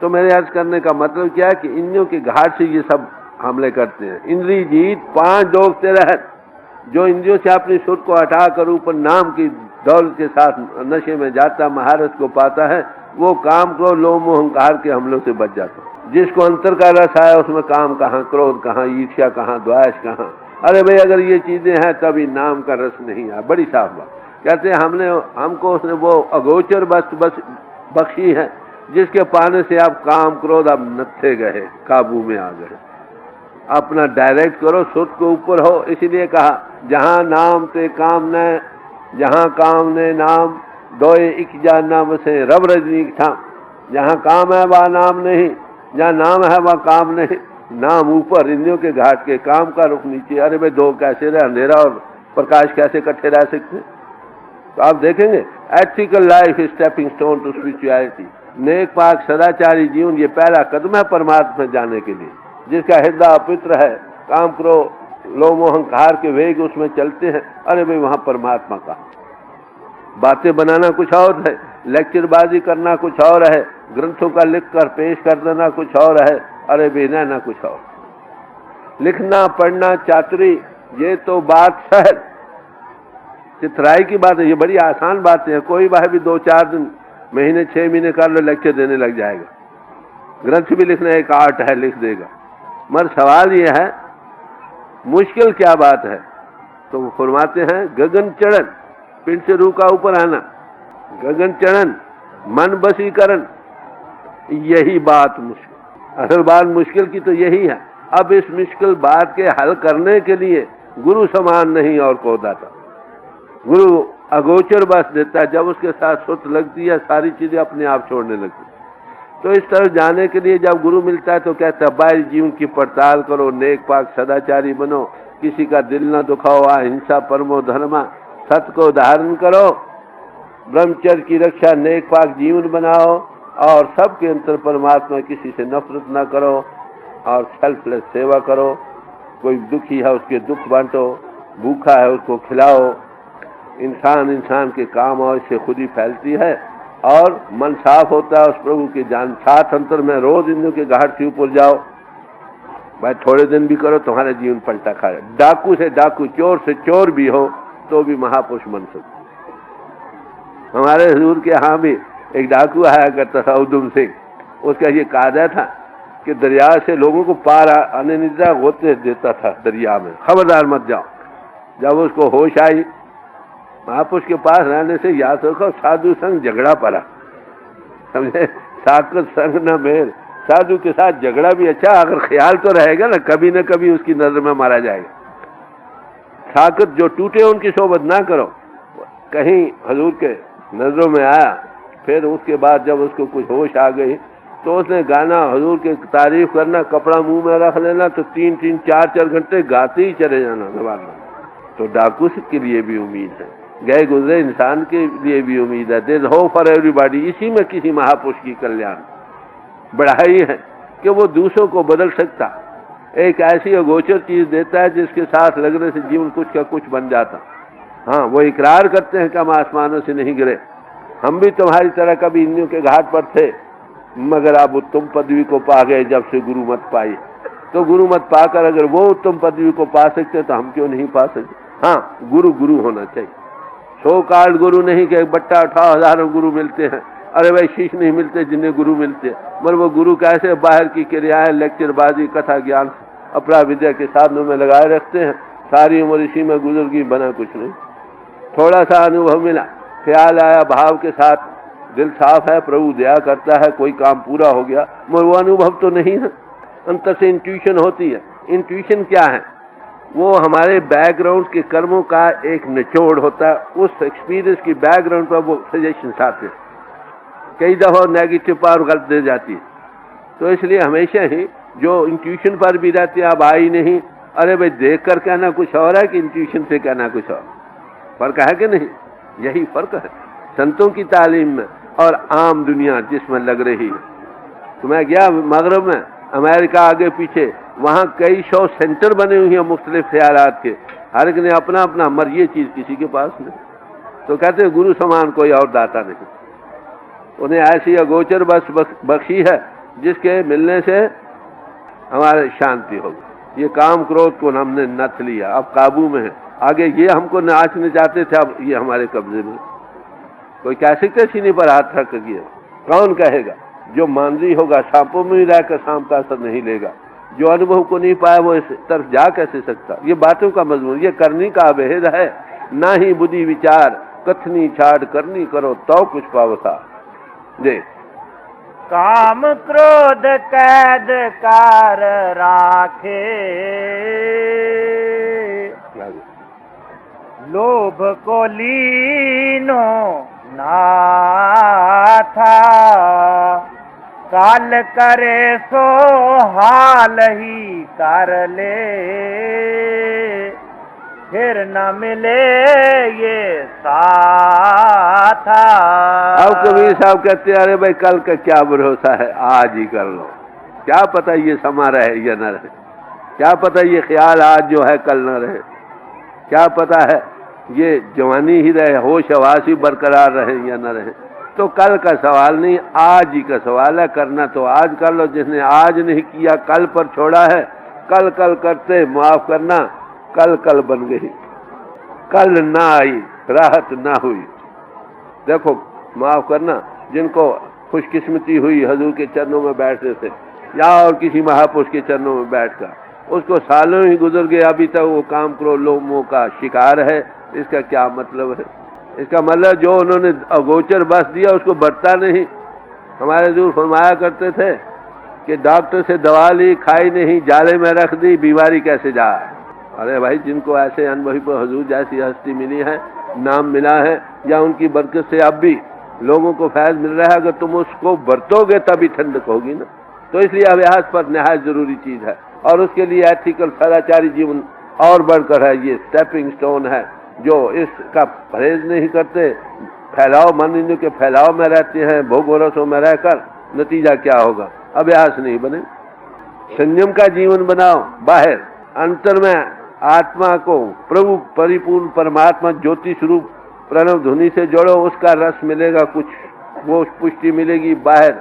तो मेरे अर्ज करने का मतलब क्या है कि इंद्रियों के घाट से ये सब हमले करते हैं। इंद्रिय जीत 5 दोग रहत, जो इंद्रियों से अपनी सुर को हटाकर ऊपर नाम की दौलत के साथ नशे में जाता, महारत को पाता है, वो काम को लोभ मोह अहंकार के हमलों से बच जाता। जिसको अंतर का रस आया उसमें काम कहाँ, क्रोध कहाँ, ईर्ष्या कहाँ, द्वेष कहाँ। अरे भाई अगर ये चीजें हैं तभी नाम का रस नहीं आया। बड़ी साफ बात। कहते हैं हमको उसने वो अगोचर बस बख्शी है जिसके पाने से आप काम क्रोध अब नत्थे गए, काबू में आ गए। अपना डायरेक्ट करो, सुध को ऊपर हो। इसीलिए कहा जहां नाम ते काम न, जहां काम ने नाम, दोए इक जा नाम से रब रजनी था। जहां काम है वह नाम नहीं, जहां नाम है वह काम नहीं। नाम ऊपर इंद्रियों के घाट के, काम का रुख नीचे। अरे भाई दो कैसे रहे, अंधेरा और प्रकाश कैसे इकट्ठे रह सकते? तो आप देखेंगे ethical life is stepping stone to spirituality. नेक पाक सदाचारी जीवन ये पहला कदम है परमात्मा जाने के लिए। जिसका हृदय अपवित्र है, काम करो लोभ मोह अहंकार के वेग उसमें चलते हैं, अरे भाई वहां परमात्मा का। बातें बनाना कुछ और है, लेक्चरबाजी करना कुछ और है, ग्रंथों का लिख कर पेश कर देना कुछ और है, अरे भाई ना कुछ और। लिखना पढ़ना चातुरी ये तो बात सहज चित्राई की बात है, ये बड़ी आसान बात है। कोई वह भी 2-4 दिन, महीने 6 महीने कर लो, लेक्चर देने लग जाएगा। ग्रंथ भी लिखना एक आर्ट है, लिख देगा। मगर सवाल ये है मुश्किल क्या बात है? तो वो फरमाते हैं गगन चढ़न, पिंड से रूह का ऊपर आना, गगन चढ़न मन बसीकरण, यही बात मुश्किल। असल बात मुश्किल की तो यही है। अब इस मुश्किल बात के हल करने के लिए गुरु समान नहीं और को दाता। गुरु अगोचर बस देता है, जब उसके साथ सुत लगती है सारी चीजें अपने आप छोड़ने लगती। तो इस तरह जाने के लिए जब गुरु मिलता है तो कहता है बाह्य जीवन की पड़ताल करो, नेक पाक सदाचारी बनो, किसी का दिल न दुखाओ, अहिंसा परमो धर्मा, सत्य को धारण करो, ब्रह्मचर्य की रक्षा, नेक पाक जीवन बनाओ और सबके अंतर परमात्मा, किसी से नफरत न करो, और सेल्फलेस सेवा करो। कोई दुखी है उसके दुख बांटो, भूखा है उसको खिलाओ। इंसान इंसान के काम और इससे खुद ही फैलती है और मन साफ होता है उस प्रभु की जान। 7 अंतर में रोज इंद्र के घाट से ऊपर जाओ भाई, थोड़े दिन भी करो तुम्हारा जीवन पलटा खाए। डाकू से डाकू, चोर से चोर भी हो तो भी महापुरुष बन सकते। हमारे हजूर के यहाँ भी एक डाकू आया करता था, उधम सिंह। उसका ये कायदा था कि दरिया से लोगों को पार आने नहीं होते देता था दरिया में, खबरदार मत जाओ। जब उसको होश आई, महापुरुष के पास रहने से याद रखो साधु संग झगड़ा पड़ा, समझे। साकत संग न मेल, साधु के साथ झगड़ा भी अच्छा, अगर ख्याल तो रहेगा ना कभी उसकी नजर में मारा जाएगा। साकत जो टूटे उनकी सोबत ना करो। कहीं हजूर के नजरों में आया, फिर उसके बाद जब उसको कुछ होश आ गई तो उसने गाना हजूर के तारीफ करना, कपड़ा मुंह में रख लेना तो 3-3, 4-4 घंटे गाते ही चले जाना दरबार में। तो डाकू के लिए भी उम्मीद है, गए गुजरे इंसान के लिए भी उम्मीद है। There is hope for everybody. इसी में किसी महापुरुष की कल्याण बढ़ाई है कि वो दूसरों को बदल सकता, एक ऐसी अगोचर चीज देता है जिसके साथ लगने से जीवन कुछ का कुछ बन जाता। हाँ, वो इकरार करते हैं कि हम आसमानों से नहीं गिरे, हम भी तुम्हारी तरह कभी इंद्रियों के घाट पर थे, मगर आप उत्तम पदवी को पा गए जब से गुरु मत पाई। तो गुरु मत पाकर अगर वो उत्तम पदवी को पा सकते तो हम क्यों नहीं पा सकते। हाँ, गुरु गुरु होना चाहिए। 100 कार्ड गुरु नहीं कि बट्टा उठाओ हजारों गुरु मिलते हैं। अरे भाई, शीश नहीं मिलते जिन्हें गुरु मिलते, मगर वो गुरु कैसे बाहर की क्रियाएं, लेक्चरबाजी, कथा ज्ञान, अपरा विद्या के साधनों में लगाए रखते हैं। सारी उम्र इसी में गुजर गई, बना कुछ नहीं। थोड़ा सा अनुभव मिला, ख्याल आया, भाव के साथ, दिल साफ है, प्रभु दया करता है, कोई काम पूरा हो गया, मगर वो अनुभव तो नहीं है। अंतर से इंट्यूशन होती है। इंट्यूशन क्या है? वो हमारे बैकग्राउंड के कर्मों का एक निचोड़ होता है। उस एक्सपीरियंस की बैकग्राउंड पर वो सजेशंस आते हैं। कई दफा नेगेटिव पावर गलत दे जाती है। तो इसलिए हमेशा ही जो इंट्यूशन पर भी रहती है, अब आई नहीं, अरे भाई देख कर कहना कुछ और है कि इंट्यूशन से कहना कुछ और। फर्क है कि नहीं? यही फर्क है संतों की तालीम में और आम दुनिया जिसमें लग रही है। तो मैं गया मगरब में, अमेरिका आगे पीछे, वहाँ कई 100 सेंटर बने हुए हैं मुख्तलिफ ख्यालात के, हर एक ने अपना अपना, मर ये चीज किसी के पास नहीं। तो कहते हैं गुरु समान कोई और दाता नहीं। उन्हें ऐसी अगोचर बख्शी है जिसके मिलने से हमारे शांति होगी। ये काम क्रोध को हमने नथ लिया, अब काबू में है। आगे ये हमको नाचने चाहते थे, अब ये हमारे कब्जे में। कोई कह सकते सीने पर हाथ रख दिया? कौन कहेगा? जो मानवी होगा सांपों में ही रहकर सांप का असर नहीं लेगा। जो अनुभव को नहीं पाया वो इस तरफ जा कैसे सकता? ये बातों का मजमून, ये करनी का भेद है। ना ही बुद्धि विचार कथनी छाड़ करनी करो तो कुछ पावता। जी, काम क्रोध कैद कर राखे, लोभ को लीनो ना था, काल करे सो हाल ही कर ले, फिर न मिले ये साथ। अब कबीर साहब कहते हैं, अरे भाई कल का क्या भरोसा है, आज ही कर लो। क्या पता ये समा रहे या न रहे, क्या पता ये ख्याल आज जो है कल न रहे, क्या पता है ये जवानी ही रहे, होश हवास ही बरकरार रहे या न रहे। तो कल का सवाल नहीं, आज ही का सवाल है। करना तो आज कर लो। जिसने आज नहीं किया कल पर छोड़ा है, कल कल करते माफ करना, कल कल बन गई, कल ना आई राहत ना हुई। देखो, माफ करना, जिनको खुशकिस्मती हुई हजूर के चरणों में बैठने से या और किसी महापुरुष के चरणों में बैठकर, उसको सालों ही गुजर गए, अभी तक वो काम क्रोध लोभ मोह का शिकार है। इसका क्या मतलब है? इसका मतलब जो उन्होंने अगोचर बस दिया उसको बरता नहीं। हमारे दूर फरमाया करते थे कि डॉक्टर से दवा ली, खाई नहीं, जाले में रख दी, बीमारी कैसे जाए। अरे भाई, जिनको ऐसे अनुभवी पर हजूर जैसी हस्ती मिली है, नाम मिला है, या उनकी बरकत से अब भी लोगों को फैज मिल रहा है, अगर तुम उसको बरतोगे तभी ठंडक होगी ना। तो इसलिए अभ्यास पर नहायत जरूरी चीज है, और उसके लिए एथिकल सदाचारी जीवन और बढ़कर है। ये स्टेपिंग स्टोन है। जो इसका परहेज नहीं करते, फैलाव मन इंद्रियों के फैलाव में रहते हैं, भोग वरसों में रहकर, नतीजा क्या होगा? अभ्यास नहीं बने। संयम का जीवन बनाओ। बाहर अंतर में आत्मा को प्रभु परिपूर्ण परमात्मा ज्योति स्वरूप प्रणव ध्वनि से जोड़ो, उसका रस मिलेगा, कुछ वो पुष्टि मिलेगी। बाहर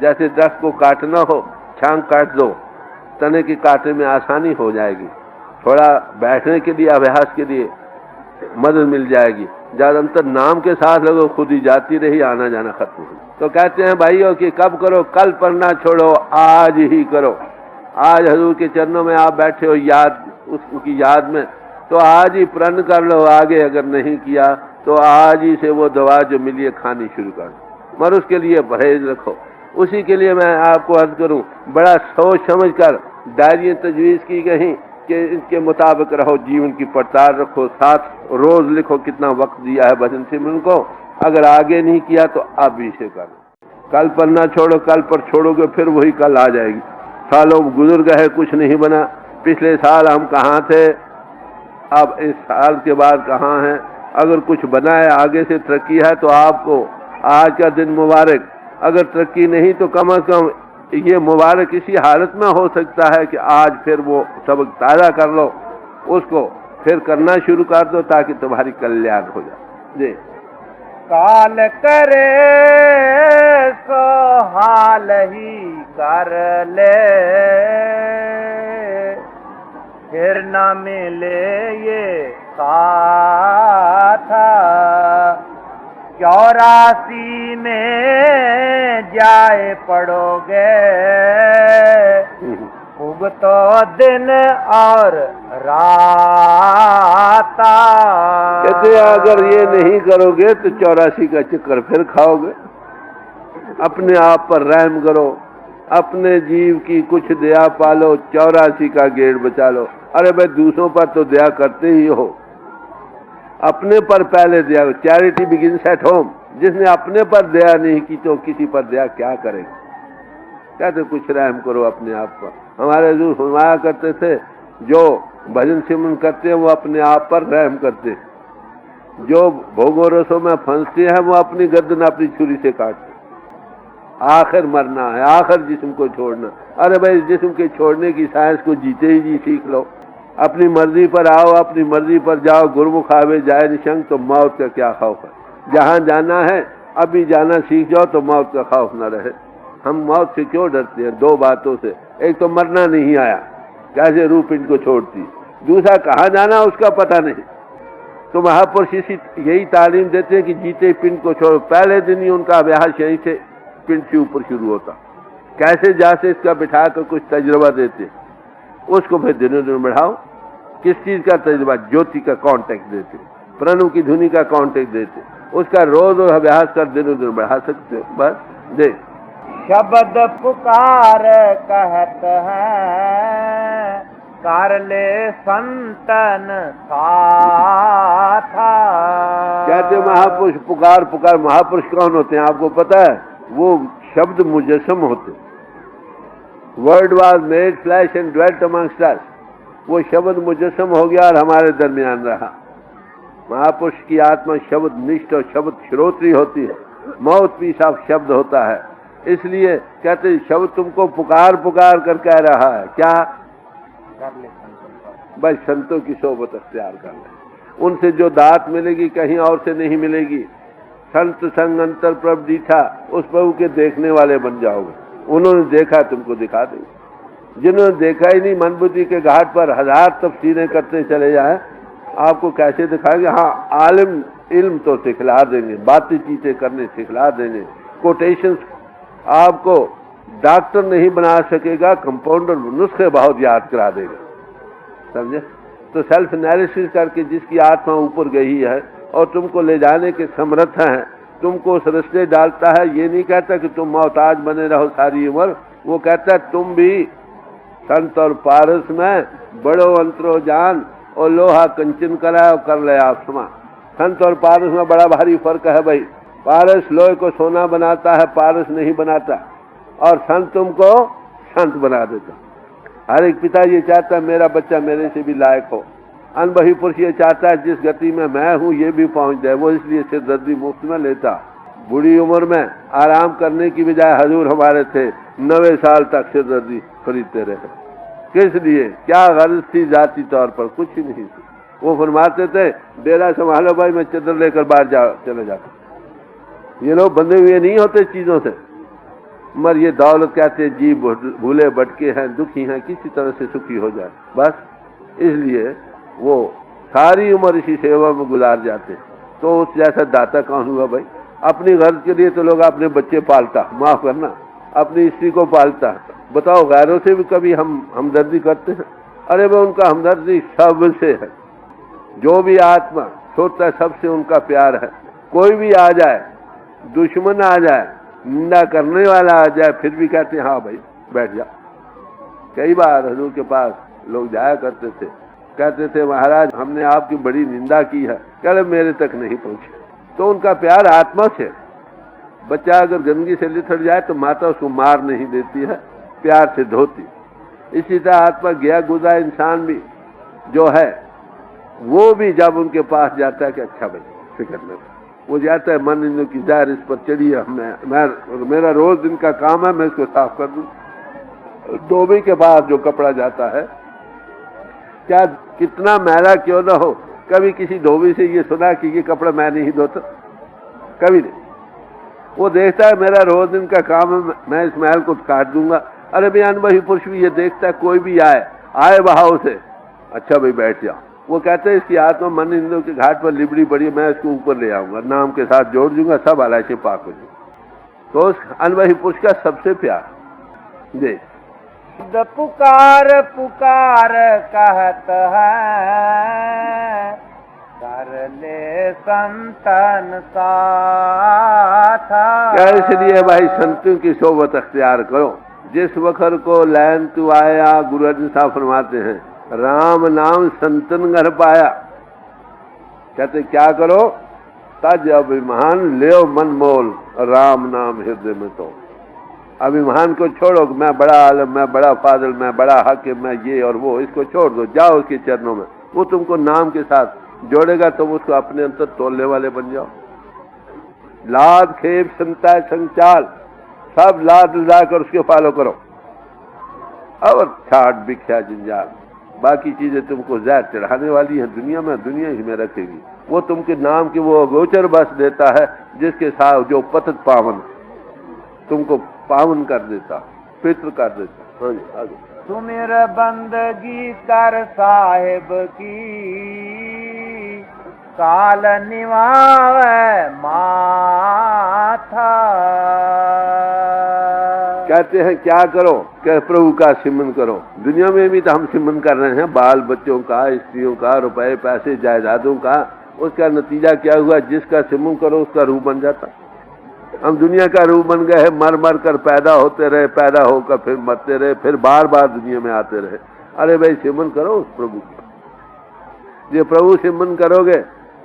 जैसे दस्त को काटना हो, छांग काट दो, तने की काटने में आसानी हो जाएगी। थोड़ा बैठने के लिए, अभ्यास के लिए मदद मिल जाएगी। ज्यादातर नाम के साथ लगो, खुद ही जाती रही, आना जाना खत्म हो। तो कहते हैं भाइयों कि कब करो, कल पर ना छोड़ो, आज ही करो। आज हजूर के चरणों में आप बैठे हो याद, उसकी याद में, तो आज ही प्रण कर लो। आगे अगर नहीं किया तो आज ही से वो दवा जो मिली है खानी शुरू कर दो, मगर उसके लिए परहेज रखो। उसी के लिए मैं आपको अर्ज करूं, बड़ा सोच समझ कर डायरियां तजवीज़ की गई कि इनके मुताबिक रहो, जीवन की पड़ताल रखो, साथ रोज लिखो कितना वक्त दिया है भजन सिमरन को। अगर आगे नहीं किया तो अब ही से करो। कल पर ना छोड़ो, कल पर छोड़ोगे फिर वही कल आ जाएगी। सालों गुजर गए, कुछ नहीं बना। पिछले साल हम कहाँ थे, अब इस साल के बाद कहाँ हैं। अगर कुछ बना है, आगे से तरक्की है तो आपको आज का दिन मुबारक। अगर तरक्की नहीं तो कम से कम ये मुबारक इसी हालत में हो सकता है कि आज फिर वो सबक ताज़ा कर लो, उसको फिर करना शुरू कर दो ताकि तुम्हारी कल्याण हो जाए। जी। काल करे सो हाल ही कर ले, फिर न मिले ये साथ। 84 में जाए पड़ोगे, उगतो दिन और रात। कहते अगर ये नहीं करोगे तो 84 का चक्कर फिर खाओगे। अपने आप पर रहम करो, अपने जीव की कुछ दया पालो, 84 का गेड़ बचा लो। अरे भाई दूसरों पर तो दया करते ही हो, अपने पर पहले दया। Charity begins at home. जिसने अपने पर दया नहीं की तो किसी पर दया क्या करेगा। कहते कुछ रहम करो अपने आप पर। हमारे हजूर फरमाया करते थे, जो भजन सिमरन करते हैं वो अपने आप पर रहम करते हैं। जो भोगों रसों में फंसते हैं वो अपनी गर्दन अपनी छुरी से काटते। आखिर मरना है, आखिर जिस्म को छोड़ना। अरे भाई जिस्म के छोड़ने की साइंस को जीते ही जी सीख लो। अपनी मर्जी पर आओ, अपनी मर्जी पर जाओ। गुरमुख आवे जाए निशंक, तो मौत का क्या खौफ है। जहाँ जाना है अभी जाना सीख जाओ तो मौत का खौफ न रहे। हम मौत से क्यों डरते हैं? 2 बातों से। एक तो मरना नहीं आया, कैसे रूह पिंड को छोड़ती। दूसरा कहाँ जाना उसका पता नहीं। तो महापुरुष इसी यही तालीम देते हैं कि जीते पिंड को छोड़ो। पहले दिन ही उनका अभ्यास यहीं से पिंड से ऊपर शुरू होता। कैसे जैसे इसका बिठा कर कुछ तजुर्बा देते, उसको फिर दिनों दिन बढ़ाओ। किस चीज का तजुर्बा? ज्योति का कांटेक्ट देते, प्रणव की धुनी का कांटेक्ट देते, उसका रोज रोज अभ्यास कर दिनों दिन बढ़ा सकते हो। बस दे शब्द पुकार कहत हैं, कर ले संतन साथ। कहते महापुरुष पुकार पुकार। महापुरुष कौन होते हैं आपको पता है? वो शब्द मुजस्सम होते। Word was made flash and dwelt amongst अस। वो शब्द मुजस्सम हो गया और हमारे दरमियान रहा। महापुरुष की आत्मा शब्द निष्ठ और शब्द श्रोत्री होती है। मौत भी साफ शब्द होता है। इसलिए कहते शब्द तुमको पुकार पुकार कर कह रहा है क्या? कर ले संतन। बस संतों की सोबत अख्तियार कर ले। उनसे जो दात मिलेगी कहीं और से नहीं मिलेगी। संत संग अंतर प्रभु दीठा, उस प्रभु के देखने वाले बन जाओगे। उन्होंने देखा तुमको दिखा देंगे। जिन्होंने देखा ही नहीं, मन बुद्धि के घाट पर 1000 तफसीरें करते चले जाए, आपको कैसे दिखाएंगे? हाँ, आलिम इल्म तो सिखला देंगे, बातें चीतें करने सिखला देंगे, कोटेशंस आपको डॉक्टर नहीं बना सकेगा, कंपाउंडर नुस्खे बहुत याद करा देगा। समझे? तो सेल्फ एनालिसिस करके जिसकी आत्मा ऊपर गई है और तुमको ले जाने के समर्थ है, तुमको उस रस्ते डालता है। ये नहीं कहता कि तुम मोहताज बने रहो सारी उम्र। वो कहता है तुम भी संत और पारस में बड़ो अंतरो जान, और लोहा कंचन कराओ कर ले आप समा। संत और पारस में बड़ा भारी फर्क है भाई। पारस लोहे को सोना बनाता है, पारस नहीं बनाता। और संत तुमको संत बना देता। हर एक पिता ये चाहता है मेरा बच्चा मेरे से भी लायक हो। अनबही पुरुष ये चाहता है जिस गति में मैं हूँ ये भी पहुँच जाए। वो इसलिए सिरदर्दी मुफ्त में लेता। बुढ़ी उम्र में आराम करने की बजाय हजूर हमारे थे 90 साल तक सिरदर्दी खरीदते रहे। किस लिए? क्या गर्ज थी जाती तौर पर? कुछ ही नहीं थी। वो फरमाते थे डेरा संभालो भाई, मैं चदर लेकर बाहर चले जाता। ये लोग बंधे हुए नहीं होते चीजों से, मगर ये दौलत कहते जी भूले भटके हैं, दुखी हैं, किसी तरह से सुखी हो जाए बस। इसलिए वो सारी उम्र इसी सेवा में गुजार जाते। तो उस जैसा दाता कौन हुआ भाई? अपनी गर्ज के लिए तो लोग अपने बच्चे पालता, माफ करना, अपनी स्त्री को पालता। बताओ गैरों से भी कभी हम हमदर्दी करते हैं? अरे भाई उनका हमदर्दी सबसे है। जो भी आत्मा सोचता है सबसे उनका प्यार है। कोई भी आ जाए, दुश्मन आ जाए, निंदा करने वाला आ जाए, फिर भी कहते हैं हाँ भाई बैठ जा। कई बार हजूर के पास लोग जाया करते थे, कहते थे महाराज हमने आपकी बड़ी निंदा की है, कह मेरे तक नहीं पहुंचे। तो उनका प्यार आत्मा से। बच्चा अगर गंदगी से लिथड़ जाए तो माता उसको मार नहीं देती है, प्यार से धोती। इसी तरह आत्मा गया गुजरा इंसान भी जो है, वो भी जब उनके पास जाता है कि अच्छा भाई फिक्र न, वो जाता है मन इन की जाहिर इस पर चढ़ी है, मेरा रोज दिन का काम है, मैं इसको साफ कर दूं। धोबी के पास जो कपड़ा जाता है, क्या कितना मैला क्यों ना हो, कभी किसी धोबी से ये सुना कि ये कपड़ा मैं नहीं धोता? कभी नहीं। वो देखता है मेरा रोज दिन का काम है, मैं इस महल को काट दूंगा। अरे बयान वही पुरुष भी ये देखता है, कोई भी आए बहाव से, अच्छा भाई बैठ जाओ। वो कहते हैं इसकी आत्मा मन इंद्रों के घाट पर लिबड़ी पड़ी है, मैं इसको ऊपर ले आऊंगा, नाम के साथ जोड़ दूंगा, सब आलाइशे पाक हो जाए। तो उस अनवही पुरुष का सबसे प्यार देख। पुकार पुकार कहत है, कर ले संतन साथा। क्या? इसलिए भाई संतों की सोबत अख्तियार करो। जिस वक्त को लैन तू आया, गुरु अर्जन साहब फरमाते हैं राम नाम संतन घर पाया। कहते क्या करो? तज अभिमान ले मन मोल, राम नाम हृदय में तो। अभिमान को छोड़ो, मैं बड़ा आलम, मैं बड़ा फाजल, मैं बड़ा हक, मैं ये और वो, इसको छोड़ दो, जाओ उसके चरणों में। वो तुमको नाम के साथ जोड़ेगा, तुम उसको अपने अंदर तोलने वाले बन जाओ। लाद खेप संता संचाल, सब लाद लाकर उसके फॉलो करो। और छाट भिक्षा जंजाल, बाकी चीजें तुमको जहर चढ़ाने वाली है दुनिया में, दुनिया ही में रखेगी। वो तुमके नाम की वो गोचर बस देता है, जिसके साथ जो पतित पावन तुमको पावन कर देता, पितृ कर देता। हाँ जी आगे। सुमिर बंदगी कर साहिब की, काल निवावे माथा। कहते हैं क्या करो? क्या प्रभु का सिमरन करो। दुनिया में भी तो हम सिमरन कर रहे हैं, बाल बच्चों का, स्त्रियों का, रुपए पैसे जायदादों का। उसका नतीजा क्या हुआ? जिसका सिमरन करो उसका रूप बन जाता। हम दुनिया का रूप बन गए हैं, मर मर कर पैदा होते रहे, पैदा होकर फिर मरते रहे, फिर बार बार दुनिया में आते रहे। अरे भाई सिमरन करो उस प्रभु का। ये प्रभु सिमरन करोगे,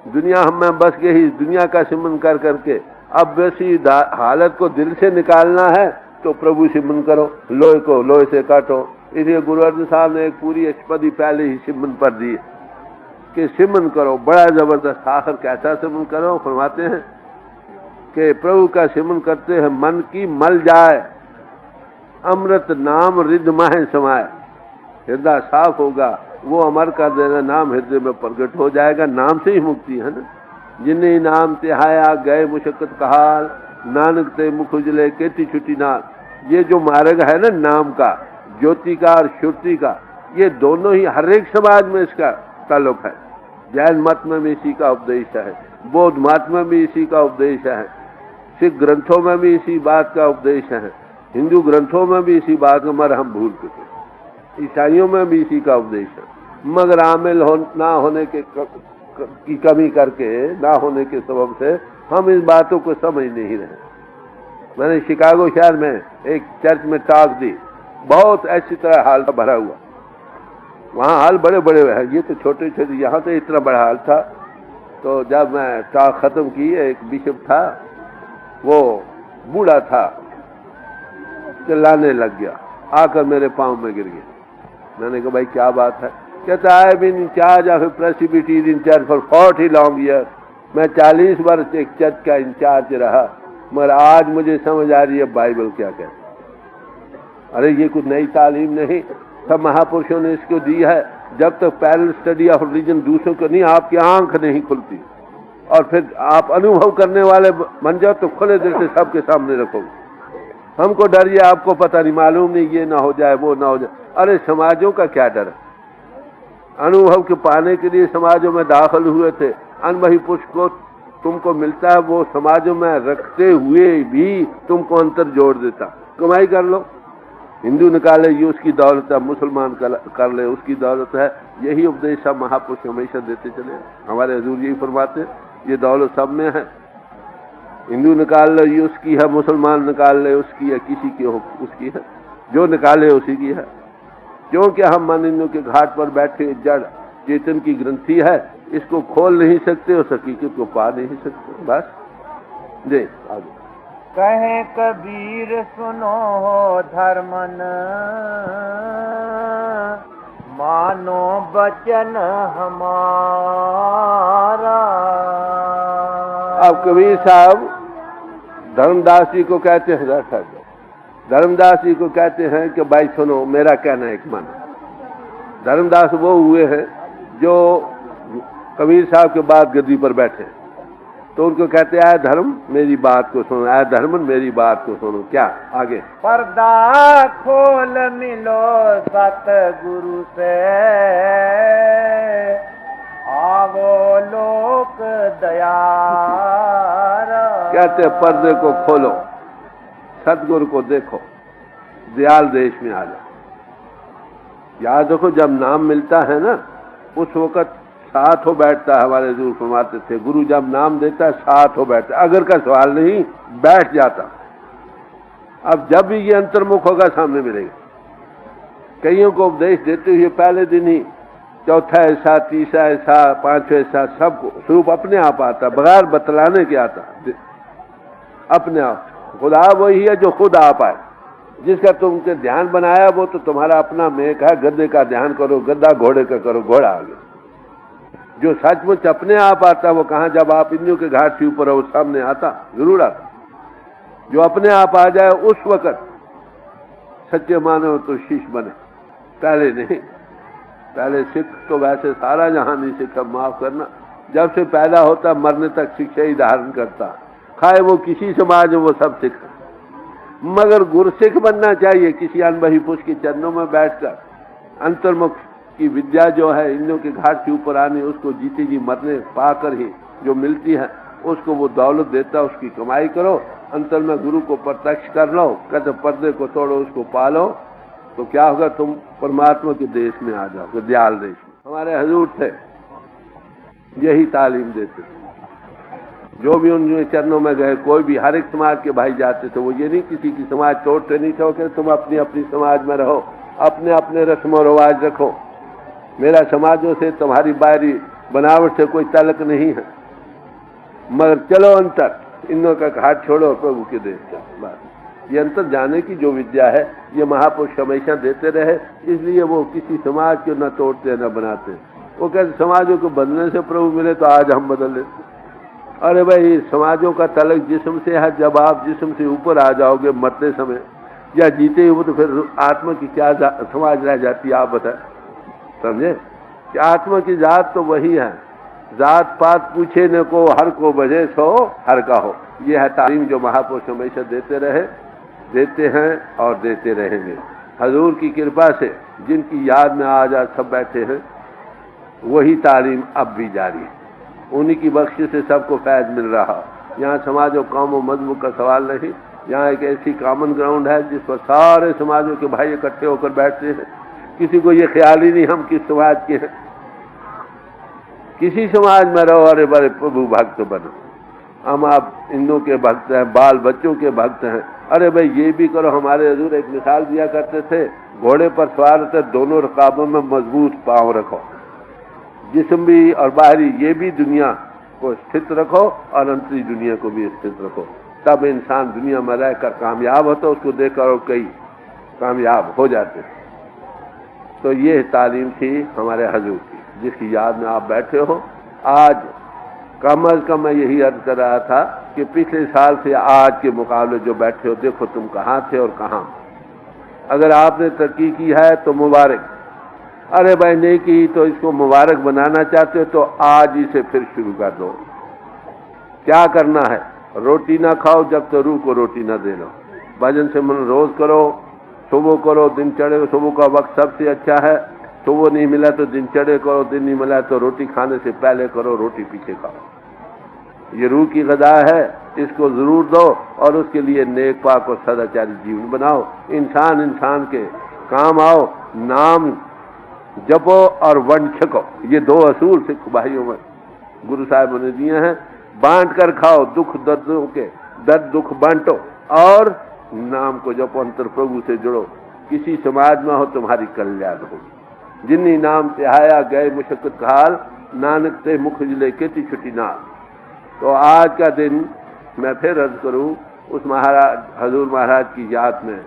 दुनिया हम में बस के ही दुनिया का सिमरन कर करके अब वैसी हालत को दिल से निकालना है तो प्रभु सिमरन करो, लोहे को लोहे से काटो। इसलिए गुरु अर्जन साहब ने एक पूरी अष्टपदी पहले ही सिमरन पर दी कि सिमरन करो, बड़ा जबरदस्त। आखिर कैसा सिमरन करो? फरमाते हैं कि प्रभु का सिमरन करते हैं मन की मल जाए, अमृत नाम रिद्ध माहे समाए। हृदय साफ होगा, वो अमर कर देना, नाम हृदय में प्रकट हो जाएगा। नाम से ही मुक्ति है ना। जिन्हें नाम तिहाया गए मुशक्कत कहाल, नानक ते मुख उजले केती छुट्टी नाल। ये जो मार्ग है ना नाम का, ज्योति का और श्रुति का, ये दोनों ही हर एक समाज में इसका ताल्लुक है। जैन मत में भी इसी का उपदेश है, बौद्ध मत में भी इसी का उपदेश है, सिख ग्रंथों में भी इसी बात का उपदेश है, हिंदू ग्रंथों में भी इसी बात का, मगर हम भूल चुके। ईसाइयों में भी इसी का उपदेश है, मगर आमिल ना होने के की कमी करके, ना होने के सबब से हम इस बातों को समझ नहीं रहे। मैंने शिकागो शहर में एक चर्च में टॉक दी, बहुत ऐसी तरह हाल भरा हुआ। वहाँ हाल बड़े बड़े हैं, ये तो छोटे छोटे, यहाँ तो इतना बड़ा हाल था। तो जब मैं टॉक खत्म की, एक बिशप था, वो बूढ़ा था, चिल्लाने लग गया, आकर मेरे पाँव में गिर गया। मैंने कहा भाई क्या बात है? कहता है been in charge of presbyterian church for 40 long year. मैं 40 वर्ष एक चर्च का इंचार्ज रहा, मगर आज मुझे समझ आ रही है बाइबल क्या कहती। अरे ये कुछ नई तालीम नहीं, सब महापुरुषों ने इसको दी है। जब तक पैरेलल स्टडी ऑफ रिलीजन दूसरों को नहीं, आपकी आंख नहीं खुलती, और फिर आप अनुभव करने वाले बन जाओ तो खुले दिल से सबके सामने रखोगे। हमको डर ये, आपको पता नहीं, मालूम नहीं, ये ना हो जाए, वो ना हो जाए। अरे समाजों का क्या डर है? अनुभव के पाने के लिए समाजों में दाखिल हुए थे। अनुभवी पुरुष को तुमको मिलता है, वो समाजों में रखते हुए भी तुमको अंतर जोड़ देता। कमाई कर लो, हिंदू निकाले ये उसकी दौलत है, मुसलमान कर ले उसकी दौलत है। यही उपदेश सब महापुरुष हमेशा देते चले। हमारे हुजूर यही फरमाते, ये दौलत सब में है। हिंदू निकाल लो ये उसकी है, मुसलमान निकाल ले उसकी है, किसी की हो उसकी है, जो निकाले उसी की है। क्योंकि हम मन इंद्र के घाट पर बैठे जड़ चेतन की ग्रंथि है, इसको खोल नहीं सकते और हकीकत को पा नहीं सकते। बस जी आगे कहे कबीर सुनो हो धर्मन, मानो बचन हमारा। अब कबीर साहब धर्मदास जी को कहते हैं, धर्मदास जी को कहते हैं कि भाई सुनो, मेरा कहना एक मन। धर्मदास वो हुए हैं जो कबीर साहब के बाद गद्दी पर बैठे, तो उनको कहते हैं धर्म मेरी बात को सुनो, आय धर्मन मेरी बात को सुनो। क्या आगे? पर्दा खोल मिलो सतगुरु से, आवो लोक दयारा। कहते हैं पर्दे को खोलो, सतगुरु को देखो, दयाल देश में आ जाओ। याद रखो, जब नाम मिलता है ना, उस वक्त साथ हो बैठता है। हमारे हुजूर फरमाते थे, गुरु जब नाम देता है साथ हो बैठता, अगर का सवाल नहीं, बैठ जाता। अब जब भी ये अंतर्मुख होगा सामने मिलेगा। कईयों को उपदेश देते हुए पहले दिन ही चौथा ऐसा, तीसरा ऐसा, पांचवा ऐसा, सबको स्वरूप अपने आप आता, बगैर बतलाने के आता, अपने आप। खुदा वही है जो खुद आप आए, जिसका तुमने ध्यान बनाया वो तो तुम्हारा अपना मेक है। गद्दे का ध्यान करो, गद्दा, घोड़े का करो, घोड़ा आ गया। जो सचमुच अपने आप आता वो कहाँ, जब आप इंद्रियों के घाट से ऊपर हो सामने आता, जरूर आता। जो अपने आप आ जाए उस वक्त सच्चे मानव तो शीश बने, पहले नहीं। पहले सिख तो वैसे सारा जहां नहीं सीखा, माफ करना, जब से पैदा होता मरने तक शिक्षा ही धारण करता, खाए वो किसी समाज में, वो सब सिख। मगर गुरसिख बनना चाहिए, किसी अनुभवी पुरुष के चरणों में बैठकर। अंतर्मुख की विद्या जो है, इंद्रियों के घाट से ऊपर आने, उसको जीते जी मरने पाकर ही जो मिलती है, उसको वो दौलत देता, उसकी कमाई करो। अंतर में गुरु को प्रत्यक्ष कर लो, कहते पर्दे को तोड़ो, उसको पालो, तो क्या होगा, तुम परमात्मा के देश में आ जाओगे, दयाल देश में। हमारे हुजूर थे, यही तालीम देते थे। जो भी उनके चरणों में गए, कोई भी, हर एक समाज के भाई जाते थे। वो ये नहीं किसी की समाज तोड़ते नहीं थे, कि तुम अपनी अपनी समाज में रहो, अपने अपने रस्म और रिवाज रखो, मेरा समाजों से तुम्हारी बाहरी बनावट से कोई तलक नहीं है, मगर चलो अंतर, इनों का घाट छोड़ो, प्रभु के देश का। बस ये अंतर जाने की जो विद्या है, ये महापुरुष हमेशा देते रहे, इसलिए वो किसी समाज को न तोड़ते न बनाते। वो कहते समाजों को बदलने से प्रभु मिले तो आज हम बदल लेते। अरे भाई, समाजों का तलक जिस्म से है, जब आप जिस्म से ऊपर आ जाओगे मरते समय या जीते हुए, तो फिर आत्मा की क्या समाज रह जाती है, आप बताएं। समझे कि आत्मा की जात तो वही है, जात पात पूछे न को, हर को बजे सो हर का हो। ये है तालीम जो महापुरुष हमेशा देते रहे, देते हैं और देते रहेंगे। हजूर की कृपा से जिनकी याद में आज सब बैठे हैं, वही तालीम अब भी जारी है। उन्हीं की बख्शिश से सबको फैज मिल रहा। यहाँ समाज और कौम और मजहब का सवाल नहीं, यहाँ एक ऐसी कॉमन ग्राउंड है जिस पर सारे समाजों के भाई इकट्ठे होकर बैठते हैं। किसी को ये ख्याल ही नहीं हम किस समाज के हैं, किसी समाज में रहो, अरे बड़े प्रभु भक्त बनो, हम आप हिंदुओं के भक्त हैं, बाल बच्चों के भक्त हैं। अरे भाई ये भी करो। हमारे हुजूर एक मिसाल दिया करते थे, घोड़े पर सवार होते, दोनों रकाबों में मजबूत पांव रखो, जिस्म भी और बाहरी ये भी दुनिया को स्थित रखो और अंतरी दुनिया को भी स्थित रखो, तब इंसान दुनिया में रहकर कामयाब होता। उसको देखकर कई कामयाब हो जाते। तो ये तालीम थी हमारे हुजूर की, जिसकी याद में आप बैठे हो। आज कम अज कम मैं यही अर्ज कर रहा था कि पिछले साल से आज के मुकाबले जो बैठे हो, देखो तुम कहाँ थे और कहाँ। अगर आपने तरक्की की है तो मुबारक, अरे भाई नहीं की तो इसको मुबारक बनाना चाहते हो तो आज इसे फिर शुरू कर दो। क्या करना है? रोटी ना खाओ जब तक रूह को रोटी ना दे लो। भजन से मन रोज करो, सुबह करो, दिन चढ़े, सुबह का वक्त सबसे अच्छा है। सुबह नहीं मिला तो दिन चढ़े करो, दिन नहीं मिला तो रोटी खाने से पहले करो, रोटी पीछे खाओ। ये रूह की ग़िज़ा है, इसको जरूर दो और उसके लिए नेक पाक और सदाचारी जीवन बनाओ। इंसान इंसान के काम आओ, नाम जपो और वन छको। ये दो असूल सिख भाइयों में गुरु साहब ने दिए हैं। बांट कर खाओ, दुख दर्दों के दर्द दुख बांटो और नाम को जपो, अंतर प्रभु से जुड़ो। किसी समाज में हो तुम्हारी कल्याण हो। जिन्नी नाम त्याया गए मुशक्कत हाल, नानक ते मुख जिले केती छुटी नाल। तो आज का दिन मैं फिर अर्ज करूं, उस महाराज हजूर महाराज की याद में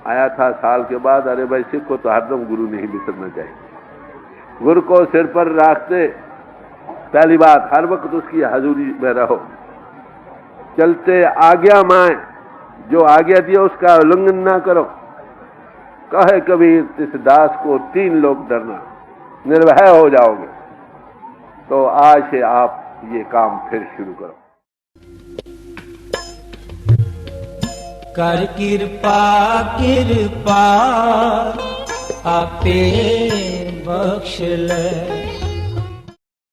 आया था साल के बाद। अरे भाई सिख को तो हरदम गुरु नहीं बिसरना चाहिए। गुरु को सिर पर रखते, पहली बात हर वक्त उसकी हजूरी में रहो। चलते आज्ञा माए, जो आज्ञा दिया उसका उल्लंघन ना करो। कहे कबीर इस दास को 3 लोग डरना, निर्भय हो जाओगे। तो आज से आप ये काम फिर शुरू करो। कर कृपा कृपा आपे बख्श ले।